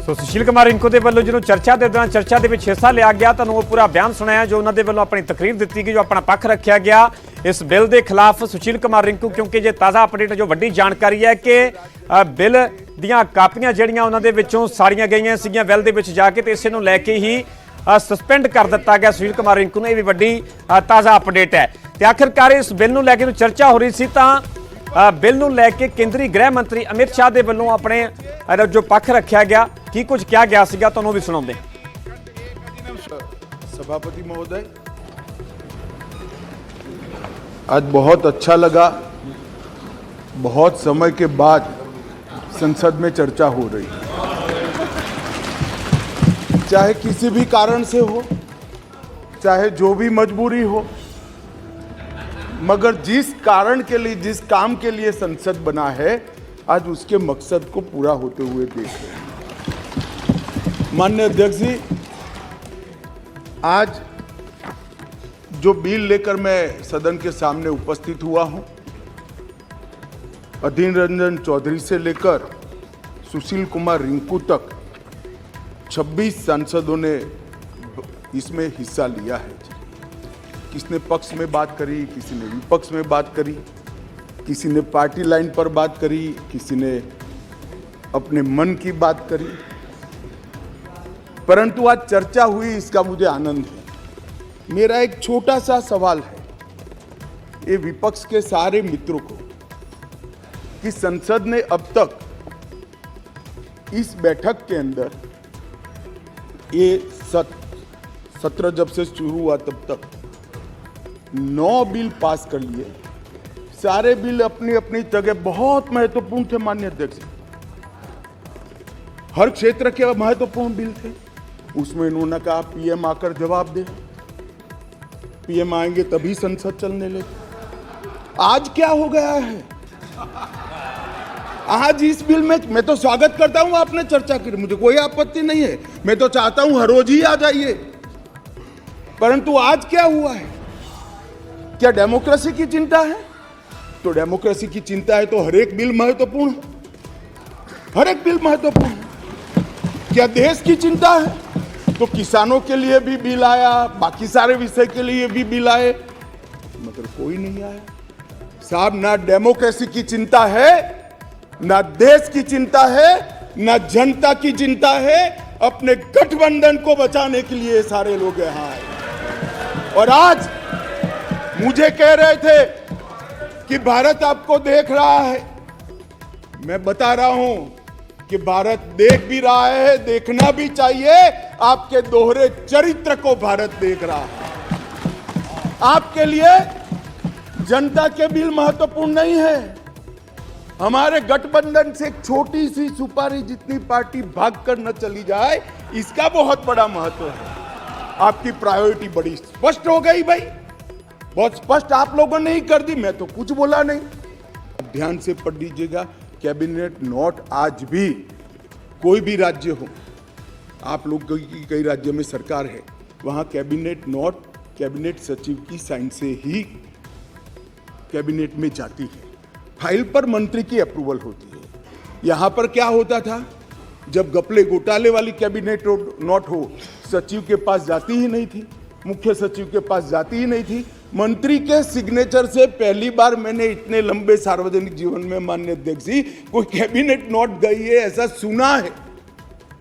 ਸੋ ਸੁਸ਼ੀਲ ਕੁਮਾਰ ਰਿੰਕੂ ਦੇ ਵੱਲੋਂ ਜਦੋਂ ਚਰਚਾ ਦੇ ਦੌਰਾਨ ਚਰਚਾ ਦੇ ਵਿੱਚ ਹਿੱਸਾ ਲਿਆ ਗਿਆ, ਤੁਹਾਨੂੰ ਉਹ ਪੂਰਾ ਬਿਆਨ ਸੁਣਾਇਆ ਜੋ ਉਹਨਾਂ ਦੇ ਵੱਲੋਂ ਆਪਣੀ ਤਕਰੀਰ ਦਿੱਤੀ ਗਈ, ਜੋ ਆਪਣਾ ਪੱਖ ਰੱਖਿਆ ਗਿਆ ਇਸ ਬਿੱਲ ਦੇ ਖਿਲਾਫ। ਸੁਸ਼ੀਲ ਕੁਮਾਰ ਰਿੰਕੂ ਕਿਉਂਕਿ ਜੇ ਤਾਜ਼ਾ ਅਪਡੇਟ ਜੋ ਵੱਡੀ ਜਾਣਕਾਰੀ ਹੈ ਕਿ ਬਿੱਲ ਦੀਆਂ ਕਾਪੀਆਂ ਜਿਹੜੀਆਂ ਉਹਨਾਂ ਦੇ ਵਿੱਚੋਂ ਸਾੜੀਆਂ ਗਈਆਂ ਸੀਗੀਆਂ ਵੈਲ ਦੇ ਵਿੱਚ ਜਾ ਕੇ, ਤੇ ਇਸੇ ਨੂੰ ਲੈ ਕੇ ਹੀ ਸਸਪੈਂਡ ਕਰ ਦਿੱਤਾ ਗਿਆ ਸੁਸ਼ੀਲ ਕੁਮਾਰ ਰਿੰਕੂ ਨੂੰ। ਇਹ ਵੀ ਵੱਡੀ ਤਾਜ਼ਾ ਅਪਡੇਟ ਹੈ। ਤੇ ਆਖਿਰਕਾਰ ਇਸ ਬਿੱਲ ਨੂੰ ਲੈ ਕੇ ਚਰਚਾ ਹੋ ਰਹੀ ਸੀ ਤਾਂ ਬਿੱਲ ਨੂੰ ਲੈ ਕੇ ਕੇਂਦਰੀ ਗ੍ਰਹਿ ਮੰਤਰੀ ਅਮਿਤ ਸ਼ਾਹ ਦੇ ਵੱਲੋਂ ਆਪਣੇ ਜੋ ਪੱਖ ਰੱਖਿਆ ਗਿਆ, ਕੀ ਕੁਝ ਕਿਹਾ ਗਿਆ ਸੀਗਾ, ਤੁਹਾਨੂੰ ਵੀ ਸੁਣਾਉਂਦੇ। सभापति महोदय, आज बहुत अच्छा लगा, बहुत समय के बाद संसद में चर्चा हो रही है, चाहे किसी भी कारण से हो, चाहे जो भी मजबूरी हो, मगर जिस कारण के लिए, जिस काम के लिए संसद बना है, आज उसके मकसद को पूरा होते हुए देख रहे हैं। माननीय अध्यक्ष जी, आज जो बिल लेकर मैं सदन के सामने उपस्थित हुआ हूं, अधीर रंजन चौधरी से लेकर सुशील कुमार रिंकू तक 26 सांसदों ने इसमें हिस्सा लिया है। किसने पक्ष में बात करी, किसी ने विपक्ष में बात करी, किसी ने पार्टी लाइन पर बात करी, किसी ने अपने मन की बात करी, परंतु आज चर्चा हुई इसका मुझे आनंद है। मेरा एक छोटा सा सवाल है ये विपक्ष के सारे मित्रों को कि संसद ने अब तक इस बैठक के अंदर ये सत्र जब से शुरू हुआ तब तक 9 बिल पास कर लिए। सारे बिल अपनी अपनी जगह बहुत महत्वपूर्ण थे माननीय अध्यक्ष, हर क्षेत्र के महत्वपूर्ण बिल थे। उसमें इन्होंने कहा पीएम आकर जवाब दे, पीएम आएंगे तभी संसद चलने लगे। आज क्या हो गया है? आज इस बिल में मैं तो स्वागत करता हूं आपने चर्चा की, मुझे कोई आपत्ति नहीं है, मैं तो चाहता हूं हर रोज ही आ जाइए, परंतु आज क्या हुआ है? क्या डेमोक्रेसी की चिंता है? तो डेमोक्रेसी की चिंता है तो हर एक बिल महत्वपूर्ण है, हर एक बिल महत्वपूर्ण है। क्या देश की चिंता है तो किसानों के लिए भी बिल आया, बाकी सारे विषय के लिए भी बिल आए, मगर कोई नहीं आया। साहब, ना डेमोक्रेसी की चिंता है, ना देश की चिंता है, ना जनता की चिंता है, अपने गठबंधन को बचाने के लिए सारे लोग यहाँ आए। और आज मुझे कह रहे थे कि भारत आपको देख रहा है, मैं बता रहा हूं कि भारत देख भी रहा है, देखना भी चाहिए। आपके दोहरे चरित्र को भारत देख रहा है। आपके लिए जनता के बिल महत्वपूर्ण नहीं है, हमारे गठबंधन से एक छोटी सी सुपारी जितनी पार्टी भागकर न चली जाए, इसका बहुत बड़ा महत्व है। आपकी प्रायोरिटी बड़ी स्पष्ट हो गई भाई, बहुत स्पष्ट आप लोगों ने ही कर दी, मैं तो कुछ बोला नहीं। ध्यान से पढ़ लीजिएगा, कैबिनेट नोट आज भी कोई भी राज्य हो, आप लोग की कई राज्यों में सरकार है, वहां कैबिनेट नोट कैबिनेट सचिव की साइन से ही कैबिनेट में जाती है, फाइल पर मंत्री की अप्रूवल होती है। यहां पर क्या होता था, जब घपले घोटाले वाली कैबिनेट नोट हो, सचिव के पास जाती ही नहीं थी, मुख्य सचिव के पास जाती ही नहीं थी। मंत्री के सिग्नेचर से पहली बार मैंने इतने लंबे सार्वजनिक जीवन में माननीय अध्यक्ष जी कोई कैबिनेट नोट गई है ऐसा सुना है।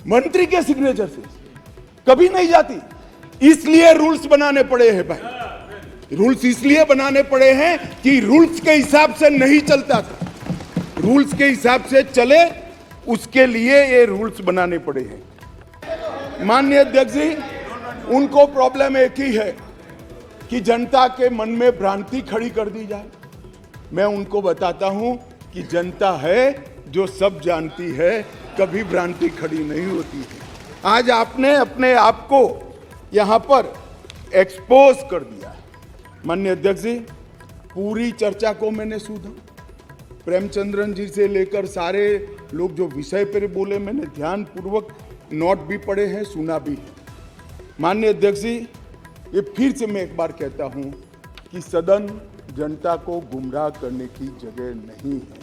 मंत्री के सिग्नेचर से कभी नहीं जाती, इसलिए रूल्स बनाने पड़े हैं भाई, रूल्स इसलिए बनाने पड़े हैं कि रूल्स के हिसाब से नहीं चलता था, रूल्स के हिसाब से चले उसके लिए ये रूल्स बनाने पड़े हैं। माननीय अध्यक्ष जी, उनको प्रॉब्लम एक ही है कि जनता के मन में भ्रांति खड़ी कर दी जाए। मैं उनको बताता हूं कि जनता है जो सब जानती है, कभी भ्रांति खड़ी नहीं होती है। आज आपने अपने आप को यहां पर एक्सपोज कर दिया है। माननीय अध्यक्ष जी, पूरी चर्चा को मैंने सुना, प्रेमचंद्रन जी से लेकर सारे लोग जो विषय पर बोले मैंने ध्यानपूर्वक नोट भी पढ़े हैं, सुना भी है। माननीय अध्यक्ष जी, ये फिर से मैं एक बार कहता हूं कि सदन जनता को गुमराह करने की जगह नहीं है।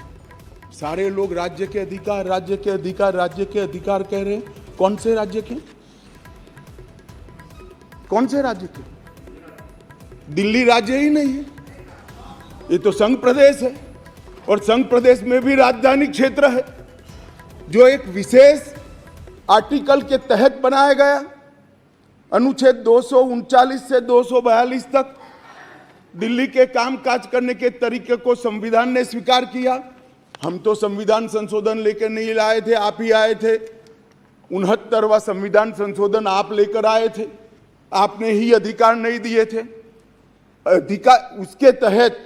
सारे लोग राज्य के अधिकार, राज्य के अधिकार, राज्य के अधिकार कह रहे हैं। कौन से राज्य के? कौन से राज्य के? दिल्ली राज्य ही नहीं है, ये तो संघ प्रदेश है, और संघ प्रदेश में भी राजधानी क्षेत्र है जो एक विशेष आर्टिकल के तहत बनाया गया। अनुच्छेद 239 से 242 तक दिल्ली के कामकाज करने के तरीके को संविधान ने स्वीकार किया। हम तो संविधान संशोधन लेकर नहीं लाए थे, आप ही आए थे। 69वां संविधान संशोधन आप लेकर आए थे, आपने ही अधिकार नहीं दिए थे। अधिकार उसके तहत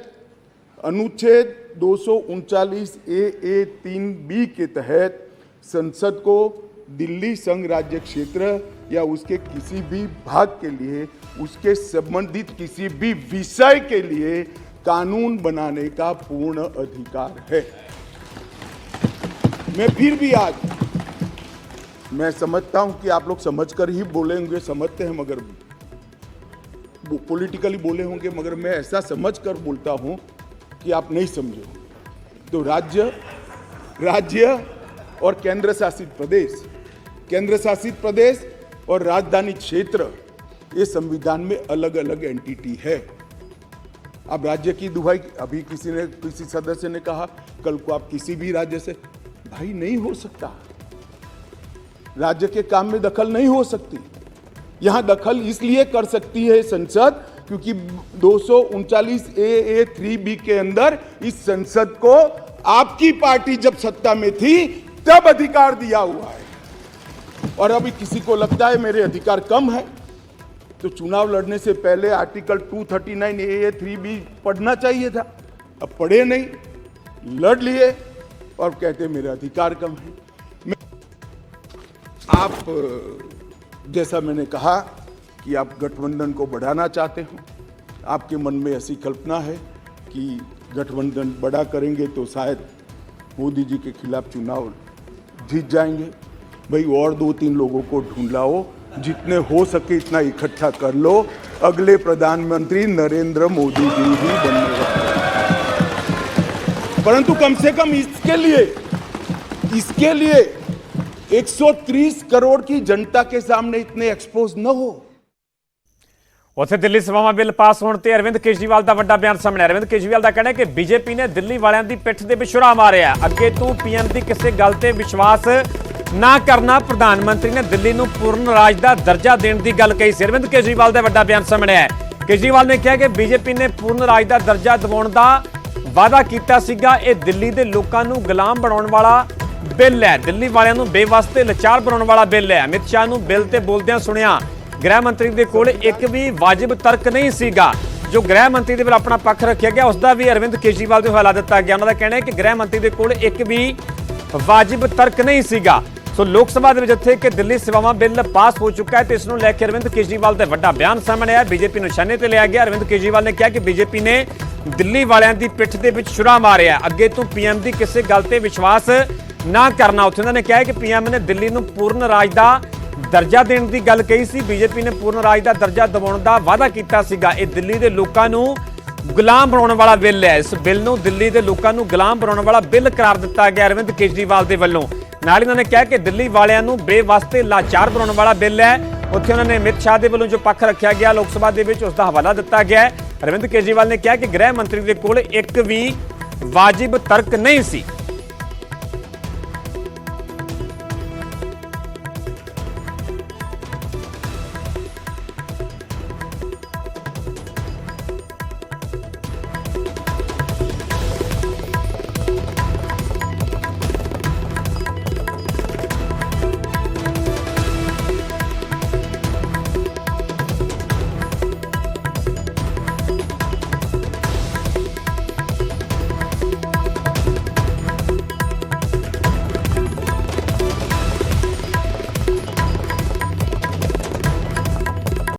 अनुच्छेद 239 ए 3B के तहत संसद को दिल्ली संघ राज्य क्षेत्र या उसके किसी भी भाग के लिए, उसके संबंधित किसी भी विषय के लिए कानून बनाने का पूर्ण अधिकार है। मैं फिर भी आज मैं समझता हूं कि आप लोग समझकर ही बोले होंगे, समझते हैं, मगर पॉलिटिकली बोले होंगे, मगर मैं ऐसा समझकर बोलता हूं कि आप नहीं समझे। तो राज्य और केंद्र शासित प्रदेश और राजधानी क्षेत्र, ये संविधान में अलग अलग एंटिटी है। अब राज्य की दुहाई, अभी किसी सदस्य ने कहा कल को आप किसी भी राज्य से, भाई नहीं हो सकता, राज्य के काम में दखल नहीं हो सकती। यहां दखल इसलिए कर सकती है संसद क्योंकि 239 ए 3B के अंदर इस संसद को आपकी पार्टी जब सत्ता में थी तब अधिकार दिया हुआ है। और अभी किसी को लगता है मेरे अधिकार कम है, तो चुनाव लड़ने से पहले आर्टिकल 239 ए 3B पढ़ना चाहिए था। अब पढ़े नहीं, लड़ लिए और कहते मेरे अधिकार कम है। आप जैसा मैंने कहा कि आप गठबंधन को बढ़ाना चाहते हो, आपके मन में ऐसी कल्पना है कि गठबंधन बड़ा करेंगे तो शायद मोदी जी के खिलाफ चुनाव जीत जाएंगे। भाई और 2-3 लोगों को ढूंढ लाओ, जितने हो सके इतना इकट्ठा कर लो, अगले प्रधानमंत्री नरेंद्र मोदी जी ही बनने वाले। परंतु कम से कम इसके लिए 130 करोड़ की जनता के सामने इतने एक्सपोज न हो। ਉੱਥੇ ਦਿੱਲੀ ਸਭਾਵਾਂ ਬਿੱਲ ਪਾਸ ਹੋਣ ਤੇ ਅਰਵਿੰਦ ਕੇਜਰੀਵਾਲ ਦਾ ਵੱਡਾ ਬਿਆਨ ਸਾਹਮਣੇ ਆਇਆ। ਅਰਵਿੰਦ ਕੇਜਰੀਵਾਲ ਦਾ ਕਹਿਣਾ ਹੈ ਕਿ ਬੀਜੇਪੀ ਨੇ ਦਿੱਲੀ ਵਾਲਿਆਂ ਦੀ ਪਿੱਠ ਦੇ ਵਿੱਚ ਛੁਰਾ ਮਾਰਿਆ। ਅੱਗੇ ਤੂੰ ਪੀਐਮ ਦੀ ਕਿਸੇ ਗੱਲ ਤੇ ਵਿਸ਼ਵਾਸ ਨਾ ਕਰਨਾ। ਪ੍ਰਧਾਨ ਮੰਤਰੀ ਨੇ ਦਿੱਲੀ ਨੂੰ ਪੂਰਨ ਰਾਜ ਦਾ ਦਰਜਾ ਦੇਣ ਦੀ ਗੱਲ ਕਹੀ ਸੀ। ਅਰਵਿੰਦ ਕੇਜਰੀਵਾਲ ਦਾ ਵੱਡਾ ਬਿਆਨ ਸਾਹਮਣੇ ਆਇਆ। ਕੇਜਰੀਵਾਲ ਨੇ ਕਿਹਾ ਕਿ ਬੀਜੇਪੀ ਨੇ ਪੂਰਨ ਰਾਜ ਦਾ ਦਰਜਾ ਦਿਵਾਉਣ ਦਾ ਵਾਅਦਾ ਕੀਤਾ ਸੀਗਾ। ਇਹ ਦਿੱਲੀ ਦੇ ਲੋਕਾਂ ਨੂੰ ਗੁਲਾਮ ਬਣਾਉਣ ਵਾਲਾ ਬਿੱਲ ਹੈ, ਦਿੱਲੀ ਵਾਲਿਆਂ ਨੂੰ ਬੇਵਸਤੇ ਲਾਚਾਰ ਬਣਾਉਣ ਵਾਲਾ ਬਿੱਲ ਹੈ। ਅਮਿਤ ਸ਼ਾਹ ਨੂੰ ਬਿੱਲ ਤੇ ਬੋਲਦਿਆਂ ਸੁਣਿਆ, ਗ੍ਰਹਿ ਮੰਤਰੀ ਦੇ ਕੋਲ ਇੱਕ ਵੀ ਵਾਜਿਬ ਤਰਕ ਨਹੀਂ ਸੀਗਾ। ਜੋ ਗ੍ਰਹਿ ਮੰਤਰੀ ਦੇ ਵੱਲ ਆਪਣਾ ਪੱਖ ਰੱਖਿਆ ਗਿਆ ਉਸ ਦਾ ਵੀ ਅਰਵਿੰਦ ਕੇਜਰੀਵਾਲ ਦੇ ਹਵਾਲਾ ਦਿੱਤਾ ਗਿਆ। ਉਹਨਾਂ ਦਾ ਕਹਿਣਾ ਹੈ ਕਿ ਗ੍ਰਹਿ ਮੰਤਰੀ ਦੇ ਕੋਲ ਇੱਕ ਵੀ ਵਾਜਿਬ ਤਰਕ ਨਹੀਂ ਸੀਗਾ। ਸੋ ਲੋਕ ਸਭਾ ਦੇ ਵਿੱਚ ਇੱਥੇ ਕਿ ਦਿੱਲੀ ਸੇਵਾਵਾਂ ਬਿੱਲ ਪਾਸ ਹੋ ਚੁੱਕਾ ਹੈ ਤੇ ਇਸ ਨੂੰ ਲੈ ਕੇ ਅਰਵਿੰਦ ਕੇਜਰੀਵਾਲ ਦਾ ਵੱਡਾ ਬਿਆਨ ਸਾਹਮਣੇ ਆਇਆ। ਬੀਜੇਪੀ ਨੂੰ ਨਿਸ਼ਾਨੇ ਤੇ ਲਿਆ ਗਿਆ। ਅਰਵਿੰਦ ਕੇਜਰੀਵਾਲ ਨੇ ਕਿਹਾ ਕਿ ਬੀਜੇਪੀ ਨੇ ਦਿੱਲੀ ਵਾਲਿਆਂ ਦੀ ਪਿੱਠ ਦੇ ਵਿੱਚ ਛੁਰਾ ਮਾਰਿਆ। ਅੱਗੇ ਤੋਂ ਪੀਐਮ ਦੀ ਕਿਸੇ ਗੱਲ ਤੇ ਵਿਸ਼ਵਾਸ ਨਾ ਕਰਨਾ। ਉੱਥੇ ਉਹਨਾਂ ਨੇ ਕਿਹਾ ਕਿ ਪੀਐਮ ਨੇ ਦਿੱਲੀ ਨੂੰ ਪੂਰਨ ਰਾਜ ਦਾ ਦਰਜਾ ਦੇਣ ਦੀ ਗੱਲ ਕਹੀ ਸੀ। ਬੀਜੇਪੀ ਨੇ ਪੂਰਨ ਰਾਜ ਦਾ ਦਰਜਾ ਦਿਵਾਉਣ ਦਾ ਵਾਅਦਾ ਕੀਤਾ ਸੀਗਾ। ਇਹ ਦਿੱਲੀ ਦੇ ਲੋਕਾਂ ਨੂੰ ਗੁਲਾਮ ਬਣਾਉਣ ਵਾਲਾ ਬਿੱਲ ਹੈ। ਇਸ ਬਿੱਲ ਨੂੰ ਦਿੱਲੀ ਦੇ ਲੋਕਾਂ ਨੂੰ ਗੁਲਾਮ ਬਣਾਉਣ ਵਾਲਾ ਬਿੱਲ ਕਰਾਰ ਦਿੱਤਾ ਗਿਆ ਅਰਵਿੰਦ ਕੇਜਰੀਵਾਲ ਦੇ ਵੱਲੋਂ। ਨਾਲ ਹੀ ਉਹਨਾਂ ਨੇ ਕਿਹਾ ਕਿ ਦਿੱਲੀ ਵਾਲਿਆਂ ਨੂੰ ਬੇਵਸਤੇ ਲਾਚਾਰ ਬਣਾਉਣ ਵਾਲਾ ਬਿੱਲ ਹੈ। ਉੱਥੇ ਉਹਨਾਂ ਨੇ ਅਮਿਤ ਸ਼ਾਹ ਦੇ ਵੱਲੋਂ ਜੋ ਪੱਖ ਰੱਖਿਆ ਗਿਆ ਲੋਕ ਸਭਾ ਦੇ ਵਿੱਚ ਉਸ ਦਾ ਹਵਾਲਾ ਦਿੱਤਾ ਗਿਆ ਹੈ। ਅਰਵਿੰਦ ਕੇਜਰੀਵਾਲ ਨੇ ਕਿਹਾ ਕਿ ਗ੍ਰਹਿ ਮੰਤਰੀ ਦੇ ਕੋਲ ਇੱਕ ਵੀ ਵਾਜਿਬ ਤਰਕ ਨਹੀਂ ਸੀ।